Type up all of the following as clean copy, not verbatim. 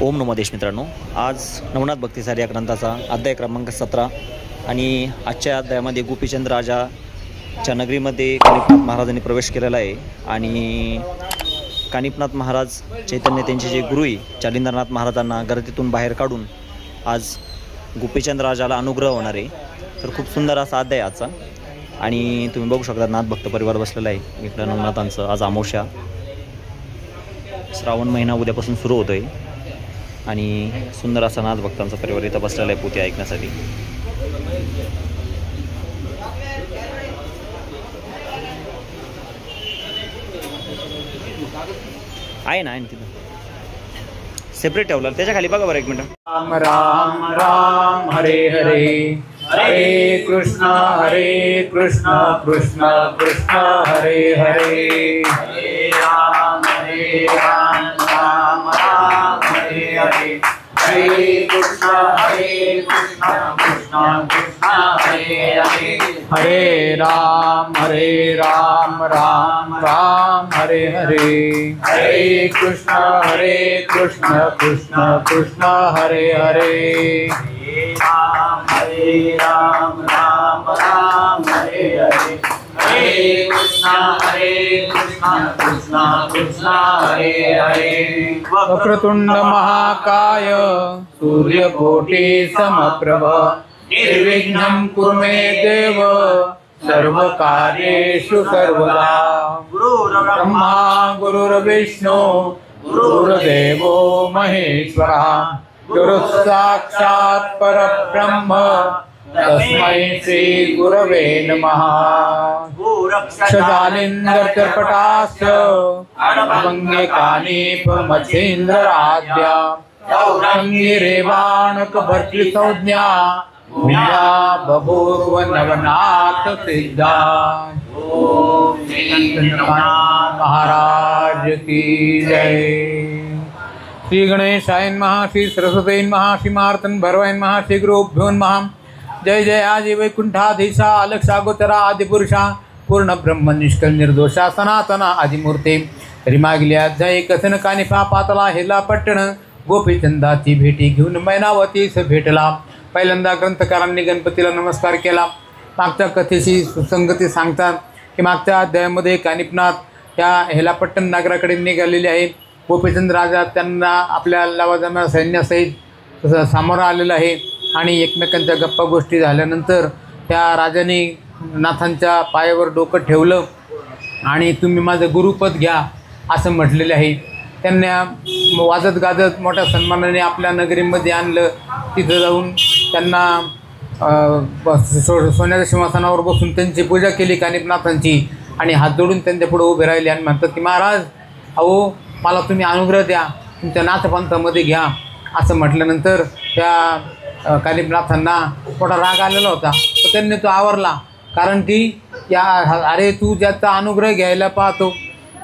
ओम नमो देश मित्रांनो, आज नवनाथ भक्तिसार या ग्रंथाचा अध्याय क्रमांक 17 आणि आजच्या अध्यायामध्ये गोपीचंद राजाच्या नगरीमध्ये कानिफनाथ महाराजांनी प्रवेश केलेला आहे। आणि कानिफनाथ महाराज चैतन्य त्यांचे जे गुरु आहे जालिंदरनाथ महाराजांना गर्दीतून बाहेर काढून आज गोपीचंद राजाला अनुग्रह होणार आहे। तर खूप सुंदर असा अध्याय आजचा। आणि तुम्ही बघू शकता नाथ भक्त परिवार बसलेला आहे इकडं नवनाथांचं। आज अमावस्या, श्रावण महिना उद्यापासून सुरू होतोय आणि सुंदर असा नाथ भक्तांचा परिवार इथं बसलेला आहे पोथी ऐकण्यासाठी। आहे ना तिथं सेपरेट ठेवलं, त्याच्या खाली बघा बरं एक मिनिट। राम राम राम हरे हरे, हरे कृष्ण कृष्ण कृष्ण हरे हरे, हरे राम राम राम हरे हरे, हरे कृष्ण कृष्ण कृष्ण हरे हरे, हरे राम राम राम हरे हरे, हरे कृष्ण कृष्ण कृष्ण हरे हरे, हरे राम राम हरे हरे, हरे कृष्ण कृष्ण कृष्ण हरे हरे। वक्रतुंड महाकाय सूर्यकोटि समप्रभ, निर्विघ्नं कुरु मे देव सर्वकार्येषु सर्वदा। गुरुर्ब्रह्मा गुरुर्विष्णु गुरुर्देवो महेश्वरः, गुरुसाक्षात् परब्रह्म तस्मै श्री गुरवे नमः। जालिंदर चर्पटास्य अभंगे कानिफ मच्छेंद्राद्या, औरंगी रेवाणक भर्तृ संज्ञा भूया बभूव नवनाथ सिद्धा। ओम श्री महाराज की जय। श्री गणेशाय नमः, श्री सरस्वती नमः, श्री मार्तन भरवाय नमः, श्री गुरुभ्यो नमः। जय जय आदि वैकुंठाधीशा अलक्षागोचरा आदिपुरुषा, पूर्ण ब्रह्म निष्कल निर्दोषा सनातना आदिमूर्ते। रिमागल्या जय कथन कानिफा पातला हेला पट्टण, गोपीचंदाची भेटी घेऊन मैनावतीस भेटला। पहिल्यांदा ग्रंथकारांनी गणपतीला नमस्कार केला। मागच्या कथेशी सुसंगती सांगतात की मागच्या अध्यायामध्ये कानिफनाथ या हेलापट्टण नगराकडे निघालेले आहे। गोपीचंद राजा त्यांना आपल्या लवाजमा सैन्यासहित सामोरं आलेला आहे आणि एकमेकांच्या गप्पा गोष्टी झाल्यानंतर त्या राजाने नाथांच्या पायावर डोकं ठेवलं आणि तुम्ही माझं गुरुपद घ्या असं म्हटलेले आहे। त्यांना वाजत गाजत मोठ्या सन्मानाने आपल्या नगरीमध्ये आणलं। तिथं जाऊन त्यांना सोन्याच्या सिंहासनावर बसून त्यांची पूजा केली कानिफनाथांची आणि हात जोडून त्यांच्या पुढे उभे राहिले आणि म्हणतात की महाराज अहो मला तुम्ही अनुग्रह द्या, तुमच्या नाथपंथामध्ये घ्या असं म्हटल्यानंतर त्या कानिफनाथांना थोडा राग आलेला होता, तर त्यांनी तो आवरला। कारण की अरे तू ज्याचा अनुग्रह घ्यायला पाहतो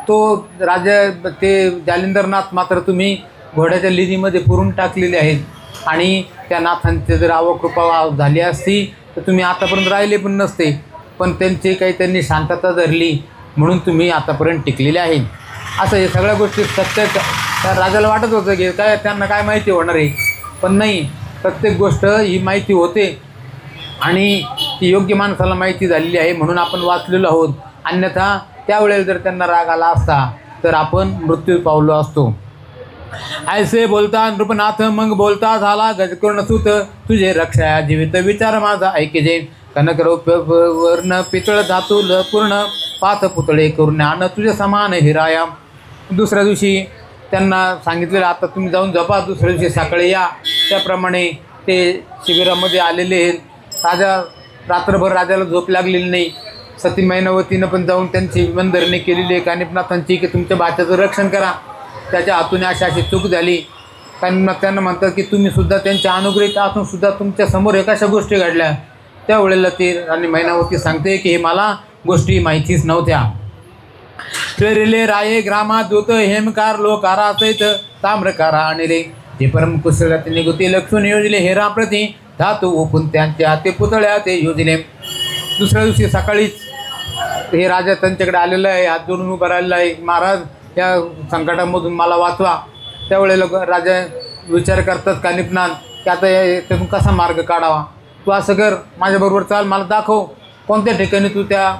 तो राजा ते जालिंदरनाथ मात्र तुम्ही घोड्याच्या लिदीमध्ये पुरून टाकलेले आहेत आणि त्या नाथांची जर अवकृपा झाली असती तर तुम्ही आतापर्यंत राहिले पण नसते, पण त्यांची काही त्यांनी शांतता धरली म्हणून तुम्ही आतापर्यंत टिकलेले आहे। असं हे सगळ्या गोष्टी सत्य त्या राजाला वाटत होतं की काय त्यांना काय माहिती होणार आहे, पण नाही, प्रत्येक गोष्ट ही माहिती होते आणि ती योग्य माणसाला माहिती झालेली आहे म्हणून आपण वाचलेलो आहोत। अन्यथा त्यावेळेला जर त्यांना राग आला असता तर आपण मृत्यू पावलो असतो। ऐसे बोलता नृपनाथ मग बोलता झाला गजकर्णसूत, तुझे रक्षा जीवित विचार माझा ऐकेजे। कनकवर्ण पितळ धातुल पूर्ण, पाच पुतळे करून आण तुझे समान हिराया। दुसऱ्या दिवशी त्यांना सांगितलेलं आता तुम्ही जाऊन झोपा, दुसऱ्या दिवशी सकाळी या। त्याप्रमाणे ते शिबिरामध्ये आलेले राजा रात्रभर राजाला झोप लागलेली नाही। सती मैनावतीनं पण जाऊन त्यांची वंदरणी केलेली आहे कानिफनाथांची की तुमच्या भाच्याचं रक्षण करा। त्याच्या हातून अशी चूक झाली। कानिफनाथ त्यांना म्हणतात की तुम्ही सुद्धा त्यांच्या अनुग्रहित असून सुद्धा तुमच्या समोर एक अशा गोष्टी घडल्या। त्यावेळेला ती राणी मैनावती सांगते की हे मला गोष्टी माहितीच नव्हत्या। फेरिले राये ग्रामा दूत हेमकार लोकारा सहित ताम्रकारा आणि रे, ते परम कुशल निगुती लक्षून योजले हेरा प्रती, धातू ओपून त्यांच्या ते पुतळ्या ते योजले। दुसऱ्या दिवशी सकाळीच हे राजा त्यांच्याकडे आलेला आहे, हात जोडून उभा राहिलेला आहे, महाराज या संकटामधून मला वाचवा। त्यावेळेला राजा विचार करतात कानिपनाथ की आता त्यातून कसा मार्ग काढावा. तू असं कर, माझ्याबरोबर चाल, मला दाखव कोणत्या ठिकाणी तू त्या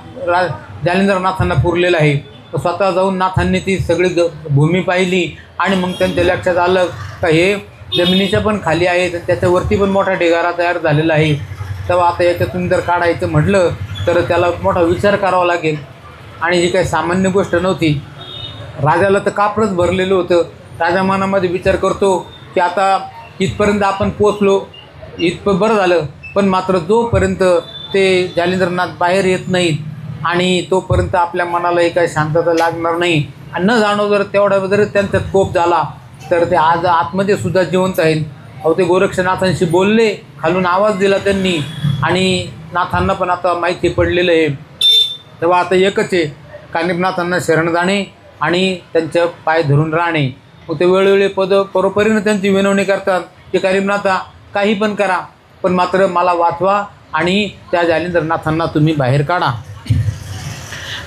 जालिंदरनाथांना पुरलेलं आहे. तर स्वतः जाऊन नाथांनी ती सगळी भूमी पाहिली आणि मग त्यांच्या लक्षात आलं का हे जमिनीच्या पण खाली आहे, तर त्याच्यावरती पण मोठा ढिगारा तयार झालेला आहे. तेव्हा आता याच्यातून जर काढायचं म्हटलं तर त्याला मोठा विचार करावा लागेल. आणि ही काही सामान्य गोष्ट नव्हती. राजाला तर कापडच भरलेलं होतं. राजा मनामध्ये विचार करतो की आता इथपर्यंत आपण पोचलो, इथं बरं झालं, पण मात्र जोपर्यंत ते जालिंदरनाथ बाहेर येत नाहीत आणि तोपर्यंत आपल्या मनालाही काही शांतता लागणार नाही. आणि न जाणो जर तेवढा जर त्यांच्यात कोप झाला तर ते आज आतमध्ये सुद्धा जिवंत आहेत. अहो ते गोरक्षनाथांशी बोलले, खालून आवाज दिला त्यांनी आणि नाथांना पण आता माहिती पडलेलं आहे. तेव्हा आता एकच आहे, कानिपनाथांना शरण जाणे आणि त्यांच्या पाय धरून राहणे. मग ते वेळोवेळी परोपरीनं त्यांची विनवणी करतात की कानिपनाथा काही पण करा, पण मात्र मला वाचवा आणि त्या जालिंदरनाथांना तुम्ही बाहेर काढा.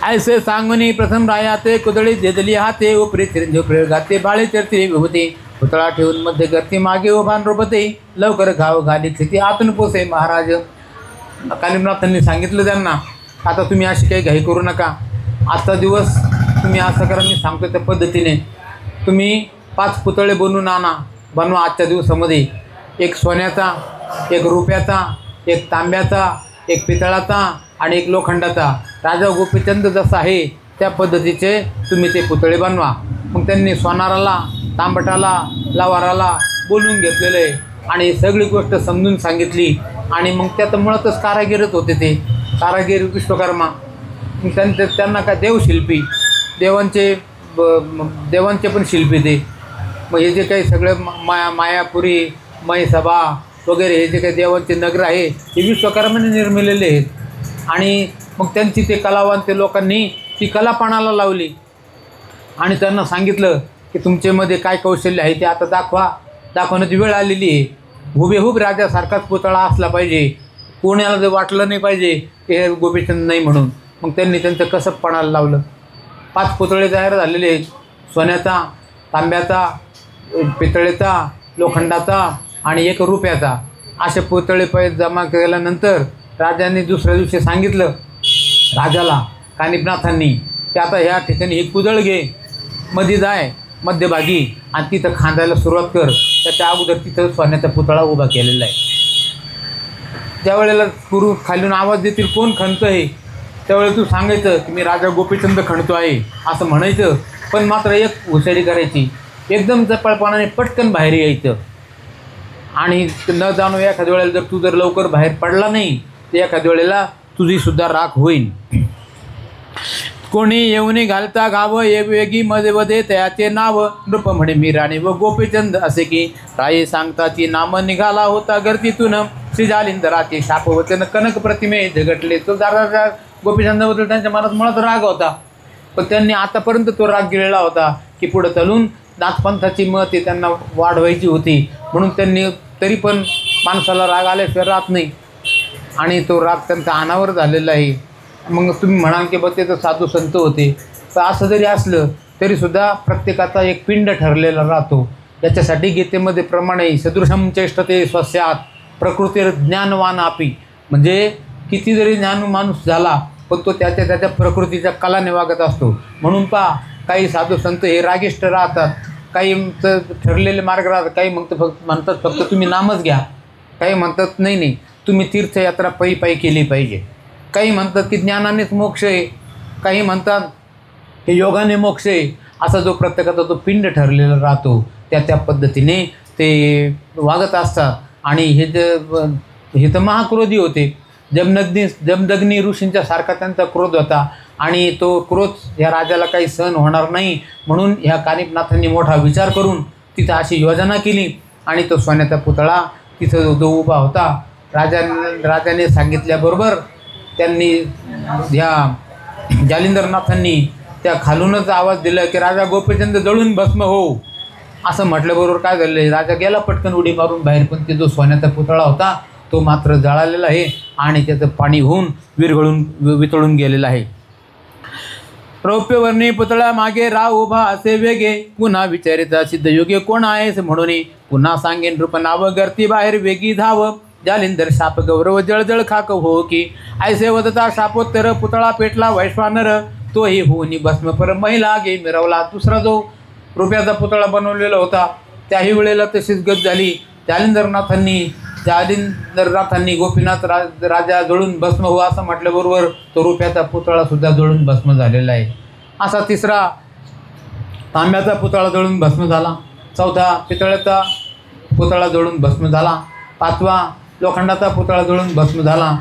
ऐसे सांगूनी प्रथम राया ते कुदळी देदली हाते उपरी चिरंजीव प्रयोग घाते बाळे चरती विभूते पुतळा ठेवून मध्ये गर्ती मागे उभा नृपते लवकर घाव घाली स्थिती आतून पोसे महाराज. कानिपनाथांनी सांगितलं त्यांना, आता तुम्ही अशी काही घाई करू नका. आजचा दिवस तुम्ही असं करा, मी सांगतो त्या पद्धतीने तुम्ही 5 पुतळे बनवा आजच्या दिवसामध्ये. एक सोन्याचा, एक रुपयाचा, एक तांब्याचा, एक पितळाचा आणि एक लोखंडाचा. राजा गोपीचंद जसा आहे त्या पद्धतीचे तुम्ही ते पुतळे बनवा. मग त्यांनी सोनाराला, तांबटाला, लवाराला बोलवून घेतलेलं आहे आणि सगळी गोष्ट समजून सांगितली. आणि मग त्यात मुळातच कारागीरच होते, ते कारागीर विश्वकर्मा. मग त्यांना काय देवशिल्पी, देवांचे पण शिल्पी ते. मग हे जे काही सगळे मायापुरी, मयसभा वगैरे हे जे काही देवांचे नगर आहे हे विश्वकर्माने निर्मिलेले आहेत. आणि मग त्यांची ते कलावान ते लोकांनी ती कलापणाला लावली आणि त्यांना सांगितलं की तुमच्यामध्ये काय कौशल्य आहे ते आता दाखवण्याची वेळ आलेली आहे. हुबेहूब राजासारखाच पुतळा असला पाहिजे, कोणाला जर वाटलं नाही पाहिजे की हे गोपीचंद नाही म्हणून. मग त्यांनी त्यांचं कसबपणाला लावलं. 5 पुतळे तयार झालेले आहेत, सोन्याचा, तांब्याचा, पितळेचा, लोखंडाचा आणि एक रुपयाचा. असे पुतळे जमा केल्यानंतर राजांनी दुसऱ्या दिवशी सांगितलं राजाला, कानिपनाथांनी, की आता ह्या ठिकाणी ही कुदळ घे, मध्ये जाय मध्यभागी आणि तिथं खांदायला सुरुवात कर. त्याच्या अगोदर तिथं सोन्याचा पुतळा उभा केलेला आहे. त्यावेळेला गुरु खालून आवाज देतील कोण खणतं आहे, त्यावेळेला तू सांगायचं की मी राजा गोपीचंद खणतो आहे असं म्हणायचं. पण मात्र एक हुशारी करायची, एकदम चपळपणाने पटकन बाहेर यायचं. आणि न जाणो एखाद्या वेळेला जर तू जर लवकर बाहेर पडला नाही तर एखाद्या वेळेला तुझीसुद्धा राख होईल. कोणी येऊनी घालता गावं वेगी मध्ये मध्ये त्याचे नाव नृप म्हणे मी राणी व गोपीचंद असे की राये सांगताची नाम निघाला होता गर्दीतून श्री जालिंदराचे शापवचन कनक प्रतिमे झगटले. तो जरा गोपीचंदाबद्दल त्यांच्या मनात मुळात राग होता, पण त्यांनी आतापर्यंत तो राग गिळला होता की पुढे चालून नाथपंथाची मते त्यांना वाढवायची होती. म्हणून त्यांनी तरी पण माणसाला राग आल्याशिवाय राहत नाही आणि तो राग त्यांचा अनावर झालेला आहे. मग तुम्ही म्हणाल की बघ ते तर साधू संत होते, तर असं जरी असलं तरीसुद्धा प्रत्येकाचा एक पिंड ठरलेला राहतो. याच्यासाठी गीतेमध्ये प्रमाणे सदृशम चेष्टते स्वस्यात प्रकृतीर ज्ञानवान आपी, म्हणजे किती जरी ज्ञान माणूस झाला पण तो त्याच्या प्रकृतीच्या कलाने वागत असतो. म्हणून पहा, काही साधू संत हे रागिष्ट राहतात, काही तर ठरलेले मार्ग राहतात, काही म्हणतात फक्त तुम्ही नामच घ्या, काही म्हणतात नाही तुम्ही तीर्थयात्रा पायी केली पाहिजे, काही म्हणतात की ज्ञानानेच मोक्ष आहे, काही म्हणतात की योगाने मोक्ष आहे. असा जो प्रत्येकाचा तो पिंड ठरलेला राहतो त्या पद्धतीने ते वागत असतात. आणि हे तर महाक्रोधी होते. जमदग्नी ऋषींच्या सारखा त्यांचा क्रोध होता आणि तो क्रोध ह्या राजाला काही सहन होणार नाही. म्हणून ह्या कानिपनाथांनी मोठा विचार करून तिथं अशी योजना केली आणि तो सोन्याचा पुतळा तिथं जो उभा होता राजाने सांगितल्याबरोबर त्यांनी ह्या जालिंदरनाथांनी त्या खालूनच आवाज दिला की राजा गोपीचंद जळून भस्म हो. असं म्हटल्याबरोबर काय झालं, राजा गेला पटकन उडी मारून बाहेर, पण ते जो सोन्याचा पुतळा होता तो मात्र जळालेला आहे आणि त्याचं पाणी होऊन विरघळून वितळून गेलेला आहे. रौप्यवर्णी पुतळा मागे राव उभा असे वेगे, पुन्हा विचारिता सिद्ध योगे कोण आहेस म्हणून, पुन्हा सांगेन रूप नाव गर्ती बाहेर वेगी धाव, जालिंदर शाप गौरव जळजळ खाक हो की, ऐसे वदता शापोत्तर पुतळा पेटला वैश्वानर, तोही होऊनी भस्म पर महिला गे मिरवला. दुसरा जो रुपयाचा पुतळा बनवलेला होता त्याही वेळेला तशीच गत झाली. जालिंदरनाथांनी गोपीनाथ राजा जळून भस्म हो असं म्हटल्याबरोबर तो रुपयाचा पुतळा सुद्धा जळून भस्म झालेला आहे. असा तिसरा तांब्याचा पुतळा जळून भस्म झाला, चौथा पितळ्याचा पुतळा जळून भस्म झाला, पाचवा लोखंडाचा पुतळा जळून भस्म झाला.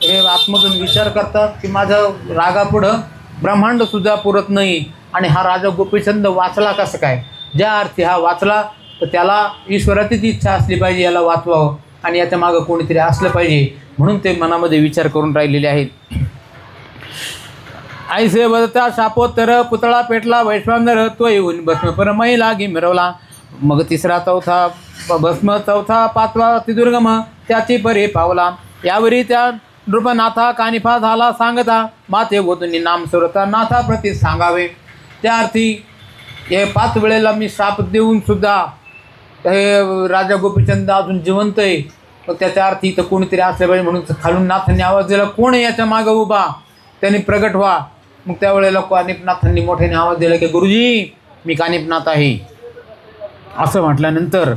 हे आतमधून विचार करतात की माझं रागापुढं ब्रह्मांडसुद्धा पुरत नाही आणि हा राजा गोपीचंद वाचला कसं काय. ज्या अर्थी हा वाचला तर त्याला ईश्वराचीच इच्छा असली पाहिजे याला वाचवावं आणि याच्या मागं कोणीतरी असलं पाहिजे, म्हणून ते मनामध्ये विचार करून राहिलेले आहेत. ऐसे वदता शापोत्तर पुतळा पेटला वैश्वानर, तो येऊन भस्म पर महिला गी मिरवला. मग तिसरा चौथा भस्म, चौथा पाचवा तिदुर्गम त्याची परी पावला. यावरी त्या नृपनाथा कानिफा झाला सांगता, माते वधूंनी नाम सुरता नाथा प्रती सांगावे. त्या अर्थी हे 5 वेळेला मी शाप देऊन सुद्धा हे राजा गोपीचंद अजून जिवंत आहे. मग त्याच्या अर्थी इथं कोणीतरी असलं पाहिजे, म्हणून खालून नाथांनी आवाज दिला, कोण आहे याच्या मागं उभा, त्यांनी प्रगट व्हा. मग त्यावेळेला कानिफनाथांनी मोठ्याने आवाज दिला की गुरुजी मी कानिफनाथ आहे. असं म्हटल्यानंतर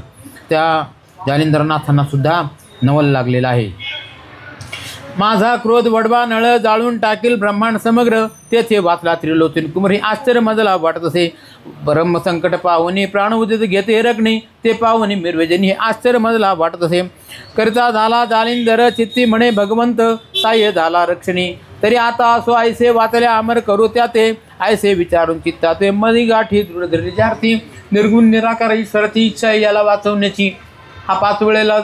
त्या जालिंदरनाथांना सुद्धा नवल लागलेला आहे. माझा क्रोध वडवा नळ जाळून टाकील ब्रह्मांड समग्र, तेथे वाचला त्रिलोचन कुमरी आश्चर्य मजला वाटत असे. ब्रह्मसंकट पाहुनी प्राण उदित घेते रकणी, ते पाहुनी मिरवेजनी आश्चर्य मजला वाटत असे. करिता झाला जालिंदर चित्ती म्हणे भगवंत, साह्य झाला रक्षणी. तरी आता असो ऐसे वाचल्या अमर करू त्या ते, ऐसे विचारून चित्ता ते मधी गाठी दृढ निर्गुण निराकार ईश्वराची इच्छा आहे याला वाचवण्याची. हा 5 वेळेला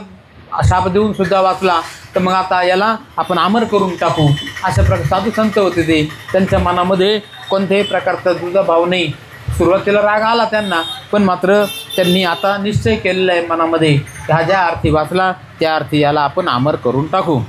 शाप देऊन सुद्धा वाचला, तर मग आता याला आपण अमर करून टाकू. अशा प्रकार साधू संत होते ते, त्यांच्या मनामध्ये कोणत्याही प्रकारचा दुजाभाव नाही. सुरुवातीला राग आला त्यांना, पण मात्र त्यांनी आता निश्चय केलेला आहे मनामध्ये, ह्या ज्या अर्थी वाचला त्या अर्थी याला आपण अमर करून टाकू.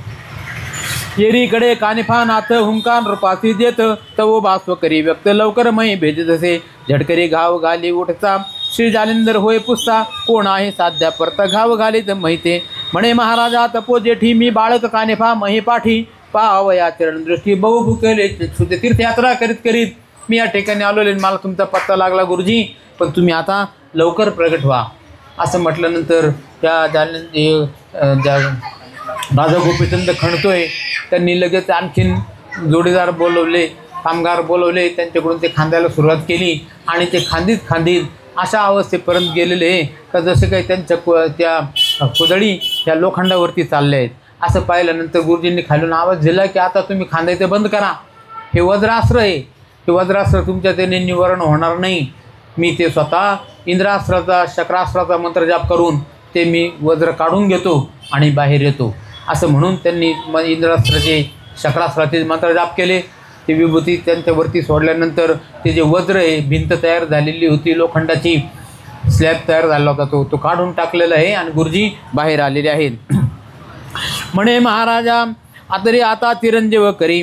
येरीकडे कानिफा नाथ हुंकार रूपासी देत, तव बास्व करी व्यक्त लवकर मय भेजत असे. झटकरी घाव घाली उठता श्री जालिंदर होय पुसता, कोण आहे साध्या परता घाव घालीत माहिते. म्हणे महाराजा तपो जेठी मी बाळक कानिफा मही पाठी, पावया चरणदृष्टी बहु भुकेले सुते तीर्थयात्रा करीत करीत मी या ठिकाणी आलोले, मला तुमचा पत्ता लागला गुरुजी, पण तुम्ही आता लवकर प्रगट व्हा. असं म्हटल्यानंतर त्या राजा गोपीचंद खणतोय. त्यांनी लगेच आणखीन जोडीदार बोलवले, कामगार बोलवले, त्यांच्याकडून ते खांद्याला सुरुवात केली आणि ते खांदीत अशा अवस्थेपर्यंत गेलेले आहे का जसे काही त्यांच्या त्या कुदळी त्या लोखंडावरती चालल्या आहेत. असं पाहिल्यानंतर गुरुजींनी खालून आवाज दिला की आता तुम्ही खांदायचं बंद करा, हे वज्रास्त्र आहे, हे वज्रास्त्र तुमच्या त्याने निवारण होणार नाही. मी ते स्वतः इंद्रास्त्राचा शक्रास्त्राचा मंत्रजाप करून ते मी वज्र काढून घेतो आणि बाहेर येतो. असं म्हणून त्यांनी इंद्रास्त्राचे शक्रास्त्राचे मंत्रजाप केले. ती विभूती त्यांच्यावरती सोडल्यानंतर ते जे वज्र आहे, भिंत तयार झालेली होती लोखंडाची, स्लॅब तयार झाला होता तो काढून टाकलेला आहे आणि गुरुजी बाहेर आलेले आहेत. म्हणे महाराजा आतरी आता चिरंजीव करी,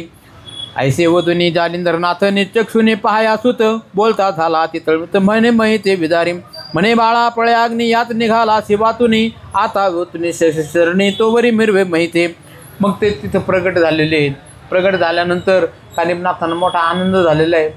ऐसे वधूनी जालिंदरनाथने चक्षुने पाहाया सुत, बोलता झाला तिथं म्हणे मही ते विदारी. म्हणे बाळा पळ्या अग्नी यात निघाला शिवातुनी, आता वतुनी शरणी तोवरी मिरवे माहिती. मग ते तिथं प्रगट झालेले आहेत. प्रगट झाल्यानंतर कानिफनाथांना मोठा आनंद झालेला आहे.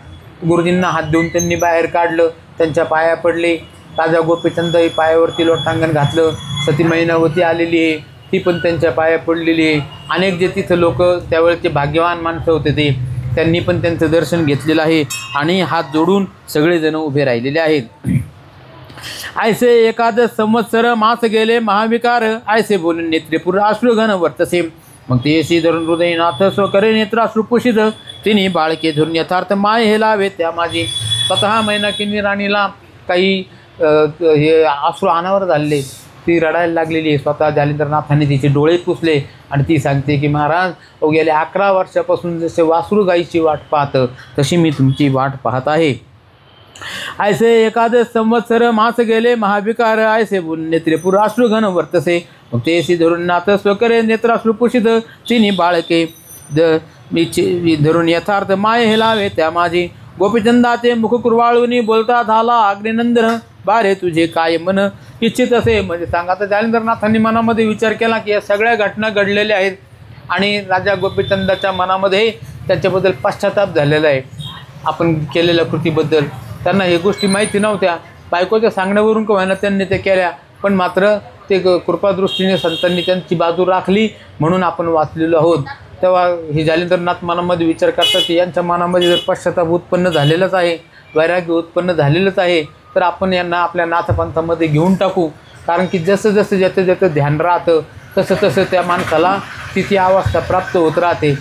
गुरुजींना हात देऊन त्यांनी बाहेर काढलं, त्यांच्या पाया पडले. राजा गोपीचंद पायावरती लोटांगण घातलं. सती मैनावती आलेली आहे, ती पण त्यांच्या पाया पडलेली आहे. अनेक जे तिथं लोक त्यावेळेचे भाग्यवान माणसं होते त्यांनी पण त्यांचं दर्शन घेतलेलं आहे आणि हात जोडून सगळेजण उभे राहिलेले आहेत. ऐसे एकादश संवत्सर मास गेले महाविकार, ऐसे बोलून नेत्रेपूर अश्रुघन वर्तसे. मग ते येशी धरून हृदयनाथ स्वकरे नेत्राश्रू पुषित, तिने बाळके धरून यथार्थ माय हे लावे त्या माझी. स्वतः मैनाकिनी राणीला काही हे अश्रू अनावर झालेले, ती रडायला लागलेली आहे. स्वतः जालिंदरनाथांनी तिचे डोळे पुसले आणि ती सांगते की महाराज गेल्या 11 वर्षापासून जसे वासरू गाईची वाट पाहतं तशी मी तुमची वाट पाहत आहे. ऐसे एकादश संवत्सर मास गेले महाविकार, ऐसे बोलून नेत्रेपूर अश्रुघन वर्तसे. मग ते येशी धरून नाथ स्वकरे नेत्राश्रू पुषित, तिने बाळके मी धरून यथार्थ माय हे लावे त्या माझी. गोपीचंदाचे मुख कुरवाळूनी बोलता झाला अग्निनंदन, बारे तुझे काय मन इच्छित असे. म्हणजे सांगा, तर जालिंदरनाथांनी मनामध्ये विचार केला की या सगळ्या घटना घडलेल्या आहेत आणि राजा गोपीचंदाच्या मनामध्ये त्याच्याबद्दल पश्चाताप झालेला आहे आपण केलेल्या कृतीबद्दल. त्यांना हे गोष्टी माहिती नव्हत्या, बायकोच्या सांगण्यावरून का होईना त्यांनी ते केल्या, पण मात्र ते कृपादृष्टीने संतांनी त्यांची बाजू राखली म्हणून आपण वाचलेलो आहोत. तेव्हा हे जालिंदरनाथ मनामध्ये विचार करतात की यांच्या मनामध्ये जर पश्चाताप उत्पन्न झालेलाच आहे, वैराग्य उत्पन्न झालेलंच आहे, तर आपण यांना आपल्या नाथपंथामध्ये घेऊन टाकू. कारण की जसं जसं ज्याचं ध्यान राहतं तसं तसं त्या माणसाला तिची अवस्था प्राप्त होत राहते.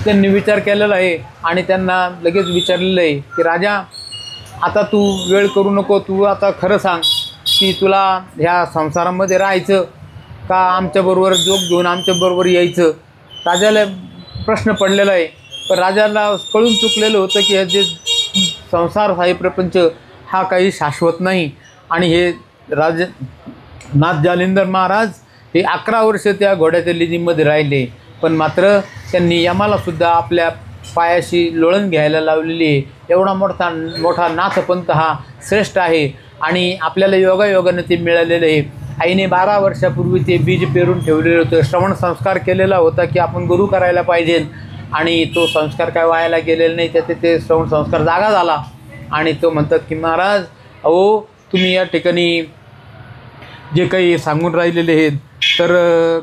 त्यांनी विचार केलेला आहे आणि त्यांना लगेच विचारलेलं आहे की राजा, आता तू वेळ करू नको, तू आता खरं सांग की तुला ह्या संसारामध्ये राहायचं का आमच्याबरोबर जोग घेऊन आमच्याबरोबर यायचं. राजाला प्रश्न पडलेला आहे, पण राजाला कळून चुकलेलं होतं की हे जे संसार हा प्रपंच हा काही शाश्वत नाही. आणि हे नाथ जालिंदर महाराज हे 11 वर्ष त्या घोड्याच्या लेणीमध्ये राहिले, पण मात्र त्यांनी यमालासुद्धा आपल्या पायाशी लोळण घ्यायला लावलेली आहे. एवढा मोठा नाथपंथ हा श्रेष्ठ आहे आणि आपल्याला योगायोगाने ते मिळालेलं आहे. आईने 12 वर्षापूर्वी ते बीज पेरून ठेवलेलं होतं, श्रवण संस्कार केलेला होता की आपण गुरु करायला पाहिजे, आणि तो संस्कार काय वायाला गेलेला नाही, त्याचे ते श्रवण संस्कार जागा झाला. आणि तो म्हणतात की महाराज, अहो तुम्ही या ठिकाणी जे काही सांगून राहिलेले आहेत तर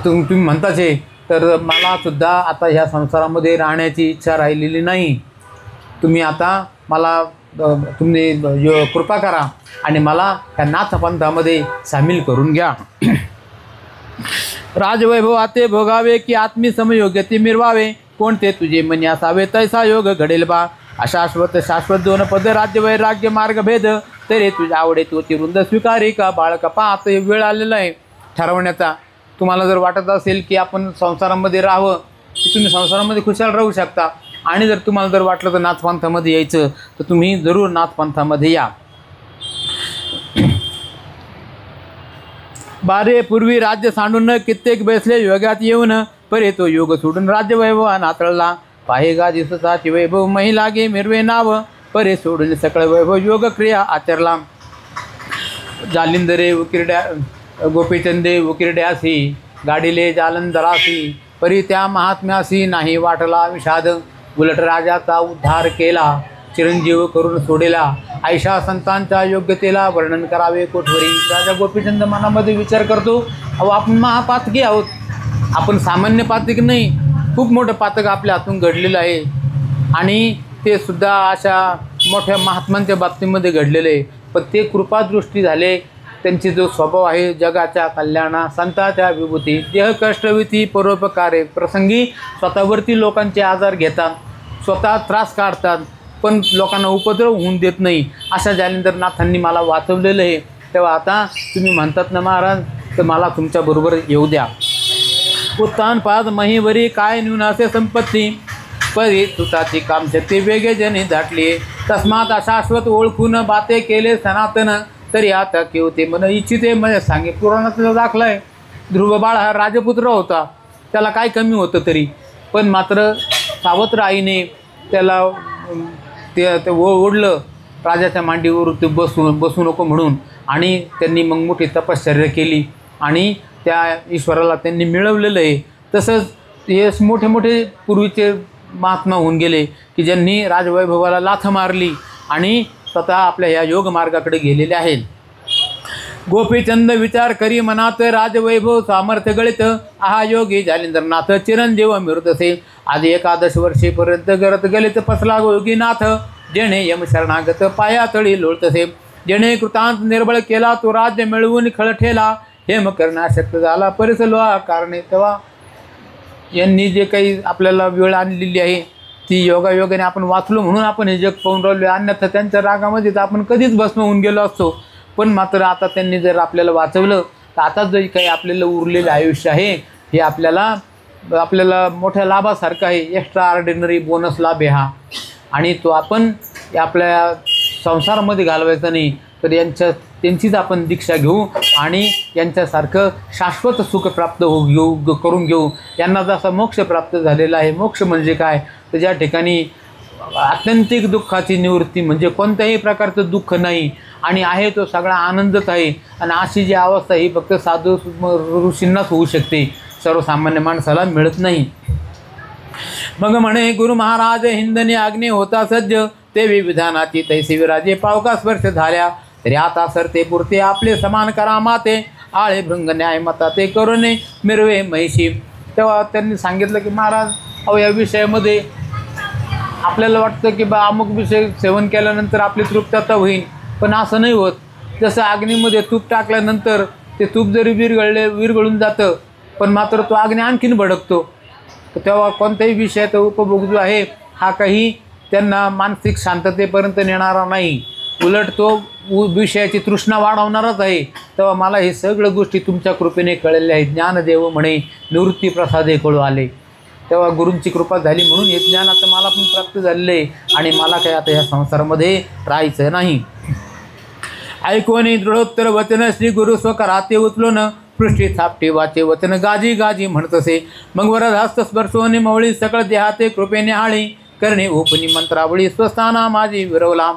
तुम्ही म्हणताच आहे, तर मलासुद्धा आता ह्या संसारामध्ये राहण्याची इच्छा राहिलेली नाही. तुम्ही आता मला तुम्ही कृपा करा आणि मला ह्या नाथपंथामध्ये सामील करून घ्या. राजवैभव आते भोगावे की आत्मी समयोग्य ते मिरवावे, कोणते तुझे मनी असावे तैसा योग घडेल बा. अशाश्वत शाश्वत दोन पद राज्य वैराग्य मार्ग भेद, तरी तुझ्या आवडे तो वृंद स्वीकारी का बाळका. आता वेळ आलेला आहे ठरवण्याचा. तुम्हाला जर वाटत असेल की आपण संसारामध्ये राहावं, तर तुम्ही संसारामध्ये खुशाल राहू शकता, आणि जर तुम्हाला जर वाटलं तर नाथपंथामध्ये यायचं तर तुम्ही जरूर नाथपंथामध्ये या. बारे पूर्वी राज्य सांडून कित्येक बैसले योगात येऊन, परे तो योग सोडून राज्य वैभव नातळला. पाहे गा दिवसाची वैभव मही लागे मिरवे नाव, परे सोडून सकळ वैभव योग क्रिया आचरला. जालिंदरे उकिरड्या गोपीचंदे उकिरड्यासी, गाडीले जालंधरासी, परी त्या महात्म्यासी नाही वाटला विषाद. उलट राजाचा उद्धार केला, चिरंजीव करून सोडेला. आयशा संतांच्या योग्यतेला वर्णन करावे कोठवरी. राजा गोपीचंद मनामध्ये विचार करतो, अहो आपण महापातकी आहोत, आपण सामान्य पातक नाही, खूप मोठं पातक आपल्या हातून घडलेलं आहे, आणि ते सुद्धा अशा मोठ्या महात्म्यांच्या बाबतीमध्ये घडलेलं आहे. पण ते कृपादृष्टी झाले, त्यांचे जो स्वभाव आहे जगाच्या कल्याणा संतांच्या विभूती, देह कष्टविती परोपकारे, प्रसंगी स्वतःवरती लोकांचे आजार घेतात, स्वतः त्रास काढतात, पण लोकांना उपद्रव होऊन देत नाही. अशा जालिंदरनाथांनी मला वाचवलेलं आहे. तेव्हा आता तुम्ही म्हणतात ना महाराज, तर मला तुमच्याबरोबर येऊ द्या. उत्तान पाद महीवरी काय न्यून असे संपत्ती, परी तुताची कामशक्ती वेगे जनी दाटली. तस्मात अशाश्वत ओळखून बाते केले सनातन, तरी आता केवते मन इच्छिते. म्हणजे सांगे पुराणातला दाखला आहे, ध्रुव बाळ हा राजपुत्र होता, त्याला काय कमी होतं तरी, पण मात्र सावत्र आईने त्याला ते ओढलं राजाच्या मांडीवर, ते बसू नको म्हणून, आणि त्यांनी मग मोठी तपश्चर्या केली आणि त्या ईश्वराला त्यांनी मिळवलेलं आहे. तसंच हे मोठे मोठे पूर्वीचे महात्मा होऊन गेले की ज्यांनी राजवैभवाला लाथ मारली आणि स्वतः आपल्या या योग मार्गाकडे गेलेले आहेत. गोपीचंद विचार करी मनात, राजवैभव सामर्थ्य गळित. आहा योगी जालिंदरनाथ चिरंजीव अमृतसे. आधी 11 वर्षेपर्यंत गरत गलित पसला योगीनाथ. जेणे यम शरणागत पाया तळी लोळतसे. जेणे कृतांत निर्बळ केला तो राज्य मिळवून खळ ठेला. हेम करण्याशक्त झाला परिसलो कारणे. तेव्हा यांनी जे काही आपल्याला वेळ आणलेली आहे ती योगायोगाने आपण वाचलो म्हणून आपण हे जग पाहून राहिलो, अन्यथा त्यांच्या रागामध्ये तर आपण कधीच भस्म होऊन गेलो असतो. पण मात्र आता त्यांनी जर आपल्याला वाचवलं तर आता जे काही आपल्याला उरलेलं आयुष्य आहे हे आपल्याला मोठ्या लाभासारखं आहे. एक्स्ट्रा ऑर्डिनरी बोनस लाभ आहे हा, आणि तो आपण आपल्या संसारामध्ये घालवायचा नाही, तर त्यांचीच आपण दीक्षा घेऊ आणि यांच्यासारखं शाश्वत सुख प्राप्त करून घेऊ. यांना जसा मोक्ष प्राप्त झालेला आहे. मोक्ष म्हणजे काय, तर ज्या ठिकाणी आत्यंतिक दुःखाची निवृत्ती म्हणजे कोणत्याही प्रकारचं दुःख नाही आणि आहे तो सगळा आनंदच आहे. आणि अशी जी अवस्था ही फक्त साधू ऋषींनाच होऊ शकते, सर्वसामान्य माणसाला मिळत नाही. मग म्हणे गुरु महाराज हिंदने आज्ञे होता सज्ज, ते विधानाची तैसे विराजे पावका स्पर्श झाल्या, तरी आता सरते पुरते आपले समान करा माते, आळे भृंग न्याय मता ते करुणे मिरवे महिषी. तेव्हा त्यांनी सांगितलं की महाराज अहो या विषयामध्ये आपल्याला वाटतं की बा अमुक विषय सेवन केल्यानंतर आपली तृप्तता होईल, पण असं नाही होत. जसं अग्नीमध्ये तूप टाकल्यानंतर ते तूप जरी विरघळून जातं, पण मात्र तो अग्नी आणखीन भडकतो. तर तेव्हा कोणत्याही विषयाचा उपभोग जो आहे हा काही त्यांना मानसिक शांततेपर्यंत नेणारा नाही, उलट तो विषयाची तृष्णा वाढवणारच आहे. तेव्हा मला हे सगळं गोष्टी तुमच्या कृपेने कळलेल्या आहेत. ज्ञानदेव म्हणे निवृत्ती प्रसादे कळू आले. तेव्हा गुरूंची कृपा झाली म्हणून हे ज्ञान आता मला पण प्राप्त झालेलं आहे आणि मला काही आता या संसारामध्ये राहायचं नाही. ऐकून दृढोत्तर वचन श्री गुरु स्वकराते उचलून पृष्ठी थापटे वाचे वचन गाजी गाजी म्हणतसे. मग वरद हस्त स्पर्शोने मवळी सकळ देहाते कृपेने हाळी, करणे उपनी मंत्रावळी स्वस्थाना माझी विरवला.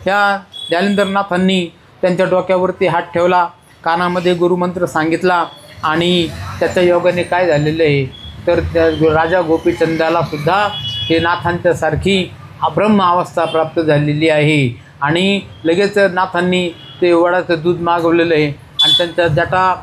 ह्या जालिंदरनाथांनी त्यांच्या डोक्यावरती हात ठेवला, कानामध्ये गुरुमंत्र सांगितला आणि त्याच्या योगाने काय झालेलं आहे तर त्या राजा गोपीचंदाला सुद्धा हे नाथांच्या सारखी ब्रह्म अवस्था प्राप्त झालेली आहे. आणि लगेच नाथांनी ते वडाचं दूध मागवलेलं आहे आणि त्यांच्या जटा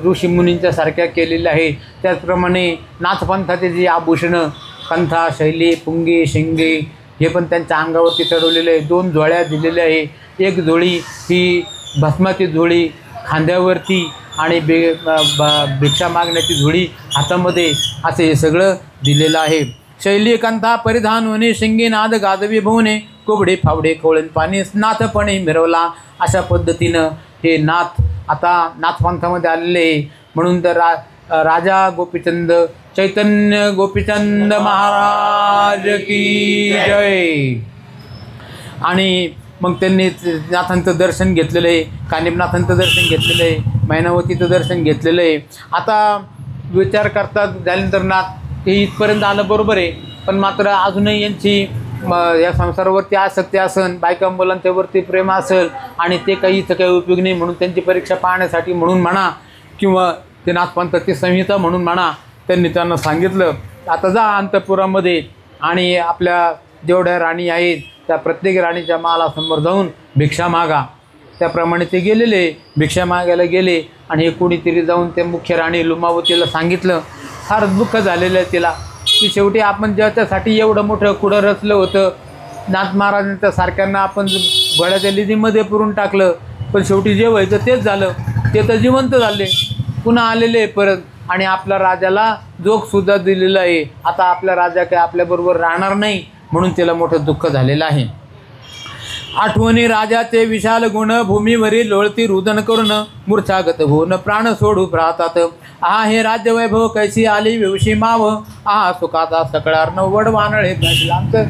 ऋषीमुनींच्या सारख्या केलेल्या आहे. त्याचप्रमाणे नाथपंथाचे जे आभूषणं कंथा शैली पुंगी शिंगे हे पण त्यांच्या अंगावरती चढवलेले आहे. 2 जोड्या दिलेल्या आहे. एक जोडी ही भस्माची जोडी खांद्यावरती आणि भिक्षा मागण्याची झोळी हातामध्ये असे हे सगळं दिलेलं आहे. शैली कंथा परिधान होणे शिंगी नाद गाजवी भवने कोबडे फावडे कोळण पाणी नाथपणे मिरवला. अशा पद्धतीनं हे नाथ आता नाथपंथामध्ये आलेले आहे. म्हणून तर राजा गोपीचंद चैतन्य गोपीचंद महाराज की जय. आणि मग त्यांनी नाथांचं दर्शन घेतलेलं आहे, कानिपनाथांचं दर्शन घेतलेलं आहे, मैनावतीचं दर्शन घेतलेलं आहे. आता विचार करतात जालिंदरनाथ हे इथपर्यंत आलं बरोबर आहे, पण मात्र अजूनही यांची या संसारावरती आसक्ती असेल, बायका मुलांच्यावरती प्रेम असेल आणि ते काहीच काही उपयोग नाही म्हणून त्यांची परीक्षा पाहण्यासाठी म्हणून म्हणा किंवा ते नाथपंथाची संहिता म्हणून म्हणा त्यांनी त्यांना सांगितलं आता जा अंतपुरामध्ये आणि आपल्या जेवढ्या राणी आहेत त्या प्रत्येक राणीच्या मालासमोर जाऊन भिक्षा मागा. त्याप्रमाणे ते गेलेले भिक्षा मागायला गेले आणि हे कोणीतरी जाऊन ते मुख्य राणी लुमावतीला सांगितलं. फार दुःख झालेलं आहे तिला की शेवटी आपण ज्याच्यासाठी एवढं मोठं कुडं रचलं होतं, नाथ महाराजांच्या सारख्यांना आपण घोड्याच्या लिदीमध्ये पुरून टाकलं, पण शेवटी जे व्हायचं तेच झालं. ते तर जिवंत झाले, पुन्हा आलेले परत आणि आपल्या राजाला जोगसुद्धा दिलेलं आहे. आता आपला राजा काय आपल्याबरोबर राहणार नाही म्हणून तिला मोठं दुःख झालेलं आहे. आठवणी राजाचे विशाल गुण भूमीवरील लोळती रुदन करून मूर्छागत होऊन प्राण सोडू राहतात. आहा हे राज्यवैभव कैसी आली विवशी माव, आहा सुखाचा सकळार नव्वड वानळे. आमचं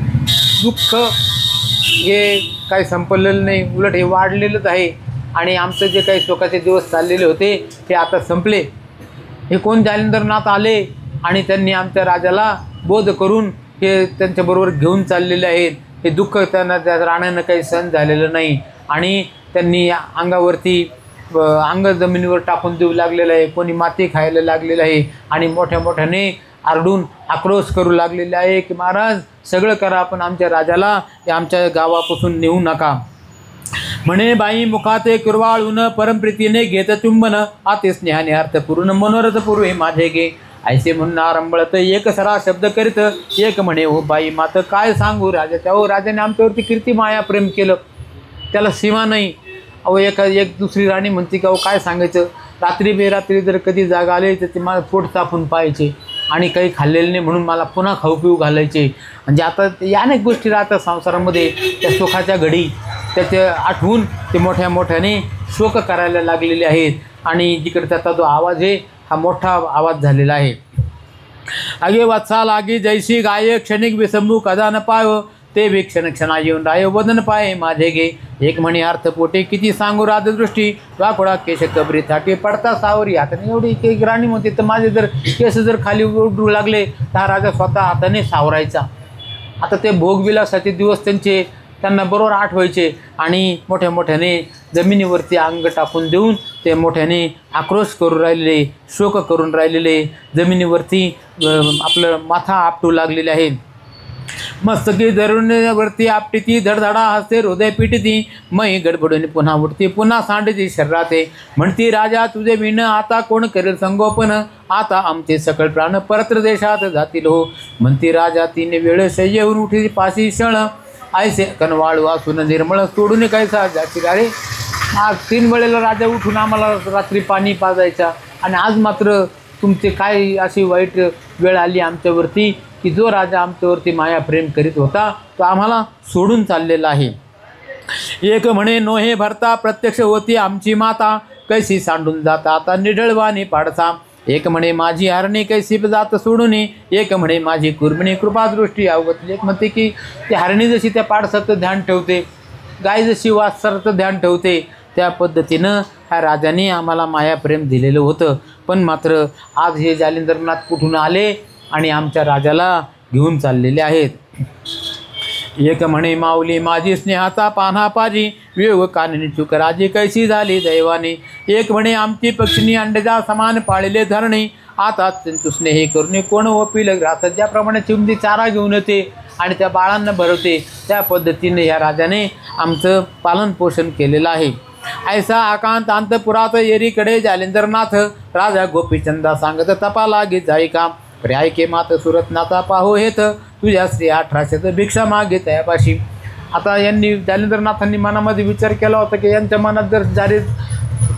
दुःख हे काही संपलेलं नाही, उलट हे वाढलेलंच आहे आणि आमचं जे काही सुखाचे दिवस चाललेले होते ते आता संपले. हे कोण जालिंदरनाथ आले आणि त्यांनी आमच्या राजाला बोध करून हे त्यांच्याबरोबर घेऊन चाललेले आहेत. हे दुःख त्यांना त्या राण्यानं काही सहन झालेलं नाही आणि त्यांनी अंगावरती अंग जमिनीवर टाकून देऊ लागलेलं आहे, कोणी माती खायला लागलेलं आहे आणि मोठ्या मोठ्याने आरडून आक्रोश करू लागलेले आहे की महाराज सगळं करा पण आमच्या राजाला आमच्या गावापासून नेऊ नका. म्हणे बाई मुखाते कुरवाळून परमप्रीतीने घेत चुंबन, आते स्नेहाने अर्थपूर्ण मनोरथ पूर्वे माझे गे. ऐसे म्हणून आरंभळत एक सरा शब्द करीत एक म्हणे हो बाई मात काय सांगू राजाच्या. अहो राजाने आमच्यावरती कीर्ती माया प्रेम केलं, त्याला सीमा नाही. अहो एक दुसरी राणी म्हणते की अहो काय सांगायचं, रात्री बेरात्री जर कधी जागा आले तर ते मला पोट चापून पाहायचे आणि काही खाल्लेलं नाही म्हणून मला पुन्हा खाऊ पिऊ घालायचे. म्हणजे आता या अनेक गोष्टी राहतात संसारामध्ये. त्या सुखाच्या घडी त्याचे आठवून ते मोठ्या मोठ्याने शोक करायला लागलेले आहेत आणि जिकडे त्याचा जो आवाज आहे हा मोठा आवाज झालेला आहे. आगे वत्सा लागी जैशी गाय क्षणिक विसंभू कदा न पाव, ते बी क्षणक्षणा येऊन राय वदन पाये माझे गे. एक म्हणे अर्थपोटे किती सांगू राजदृष्टी वाकोडा केश कबरी थाटी पडता सावरी. हाताने एवढी एक राणी म्हणते तर माझे जर केस जर खाली उडू लागले तर हा राजा स्वतः हाताने सावरायचा. आता ते भोगविलासाचे दिवस त्यांना बरोबर आठवायचे आणि मोठ्या मोठ्याने जमिनीवरती अंग टाकून देऊन ते मोठ्याने आक्रोश करून राहिलेले, शोक करून राहिलेले, जमिनीवरती आपलं माथा आपटू लागलेले आहे. मस्तकी धरुणवरती आपटीती धडधडा हसते हृदय पिटती मै गडबडून पुन्हा उठती पुन्हा सांडती शरीराते. म्हणती राजा तुझे विण आता कोण करेल संगोपन आता आमचे सकळ प्राण परत्र देशात जातील हो. म्हणती राजा 3 वेळ शय्येवरून उठली पाशी क्षण ऐसे कनवाळू असून निर्मळ सोडून कैसा जाची रे. आज 3 वेळेला राजा उठून आम्हाला रात्री पाणी पाजायचा आणि आज मात्र तुमचे काय अशी वाईट वेळ आली आमच्यावरती की जो राजा आमच्यावरती माया प्रेम करीत होता तो आम्हाला सोडून चाललेला आहे. एक म्हणे नोहे भरता प्रत्यक्ष होती आमची माता कैसी सांडून जाता आता निढळवाने पाडसा. एक म्हणे माझी हरणी कैसी जात सोडून एक म्हणे माझी कुर्मिणी कृपादृष्टी अवगतली. एक म्हणते की ती हरणी जशी त्या पाडसाचं ध्यान ठेवते, गाय जशी वासराचं ध्यान ठेवते, त्या पद्धतीनं ह्या राजाने आम्हाला मायाप्रेम दिलेलं होतं. पण मात्र आज हे जालिंदरनाथ कुठून आले आणि आमच्या राजाला घेऊन चाललेले आहेत. एक म्हणे माऊली माझी स्नेहाचा पान्हा पाजी वेग काननी चूक राजी कैसी झाली दैवाने. एक म्हणे आमची पक्षिणी अंडजा समान पाळले धरणे आता त्यांचं स्नेही करून कोण ओपिल ग्रास. ज्याप्रमाणे चिमणी चारा घेऊन येते आणि त्या बाळांना भरवते त्या पद्धतीने या राजाने आमचं पालन पोषण केलेलं आहे. ऐसा आकांत अंतपुरात येरीकडे जालिंदरनाथ राजा गोपीचंदा सांगत तपा लागे जाई का. पर्याय के मात सुरतनाथा पाहो हेत तुझ्या श्री 1800 भिक्षा मागे त्यापाशी. आता यांनी जालिंदरनाथांनी मनामध्ये विचार केला होता की यांच्या मनात जर जारी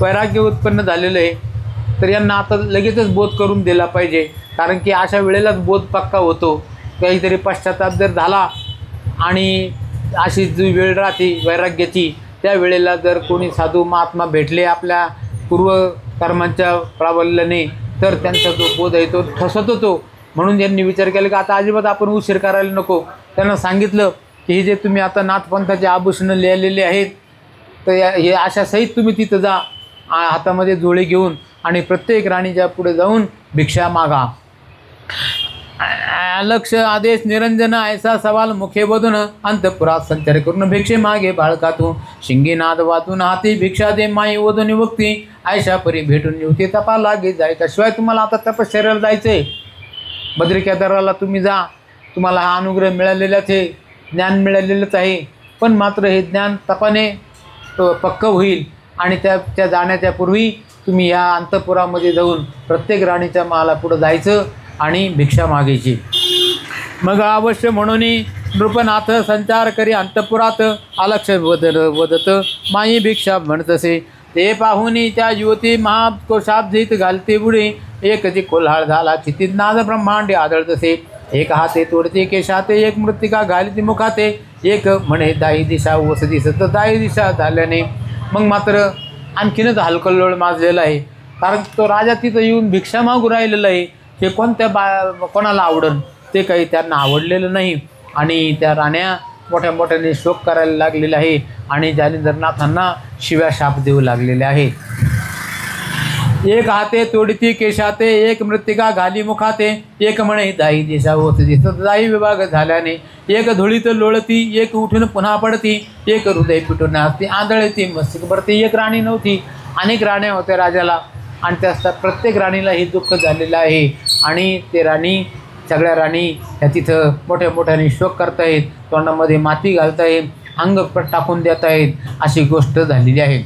वैराग्य उत्पन्न झालेलं आहे तर यांना आता लगेचच बोध करून दिला पाहिजे. कारण की अशा वेळेलाच बोध पक्का होतो. काहीतरी पश्चाताप जर झाला आणि अशी जी वेळ राहते वैराग्याची त्या वेळेला जर कोणी साधू महात्मा भेटले आपल्या पूर्वकर्मांच्या प्राबल्याने तर त्यांचा जो बोध आहे तो ठसत होतो. म्हणून त्यांनी विचार केला की आता अजिबात आपण उशीर करायला नको. त्यांना सांगितलं की हे जे तुम्ही आता नाथपंथाचे आभूषणं लिहिलेले आहेत तर हे अशासहित तुम्ही तिथं जा हातामध्ये जोळे घेऊन आणि प्रत्येक राणीच्या पुढे जाऊन भिक्षा मागा. लक्ष आदेश निरंजन ऐसा सवाल मुखे बधून अंतपुरात संचार करून भिक्षे मागे बाळकातून शिंगी नाद वाचून हाती भिक्षा दे माई ओधून वक्ती ऐशा परी भेटून येऊ ते तपा लागे जायचा. शिवाय तुम्हाला आता तपश्चर्याला जायचंय. बद्री केदाराला तुम्ही जा. तुम्हाला हा अनुग्रह मिळालेलाच आहे, ज्ञान मिळालेलंच आहे. पण मात्र हे ज्ञान तपाने पक्क होईल आणि त्या जाण्याच्या पूर्वी तुम्ही या अंतपुरामध्ये जाऊन प्रत्येक राणीच्या माला पुढं जायचं आणि भिक्षा मागायची. मग अवश्य म्हणून नृपनाथ संचार करी अंतपुरात अलक्ष वदत माई भिक्षा म्हणतसे. ते पाहुनी त्या युवती महाकोशात जीत घालते बुडी एक जी कोल्हाळ झाला चितीत नाद ब्रह्मांडे आदळतसे. एक हाते तोडते केशाते एक मृत्तिका घालती मुखाते एक म्हणे दाही दिशा वस दिसत दाही दिशा झाल्याने. मग मात्र आणखीनच हलकल्लोळ माजलेला आहे. कारण तो राजा तिथं येऊन भिक्षा मागू राहिलेला आहे. हे कोणाला आवडन ते काही त्यांना आवडलेलं नाही आणि त्या राण्या मोठ्या मोठ्याने शोक करायला लागलेल्या आहे आणि जालिंदरनाथांना शिव्या शाप देऊ लागलेले आहे. एक हाते तोडती केशाते एक मृत्तिका घाली मुखाते एक म्हणे दाही दिशा होत दिसत दाही विभाग झाल्याने. एक धुळीत लोळती एक उठून पुन्हा पडती एक हृदय पिटून असती आंधळती मस्तक भरती. एक राणी नव्हती, अनेक राण्या होत्या राजाला आणि त्या प्रत्येक राणीला हे दुःख झालेलं आहे आणि ते राणी सगळ्या राणी ह्या तिथं मोठ्या मोठ्याने शोक करतायत, तोंडामध्ये माती घालतायत, अंग टाकून देत आहेत. अशी गोष्ट झालेली आहे.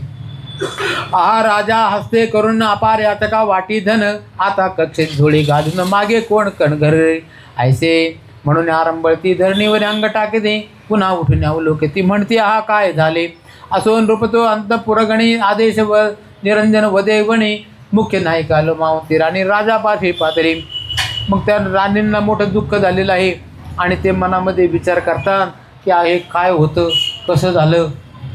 हा राजा हस्ते करून अपार यातका वाटी धन आता कक्षेत झोळी घालून मागे कोण कणघर ऐसे म्हणून आरंभळती धरणीवर अंग टाकते पुन्हा उठून अवलोकती म्हणते हा काय झाले. असो नृपतो अंतपुरगणी आदेश व निरंजन वदे वणी मुख्य नायिका मावती राणी राजा पाठी पातळी. मग त्या राणींना मोठं दुःख झालेलं आहे आणि ते मनामध्ये विचार करतात की हे काय होतं, कसं झालं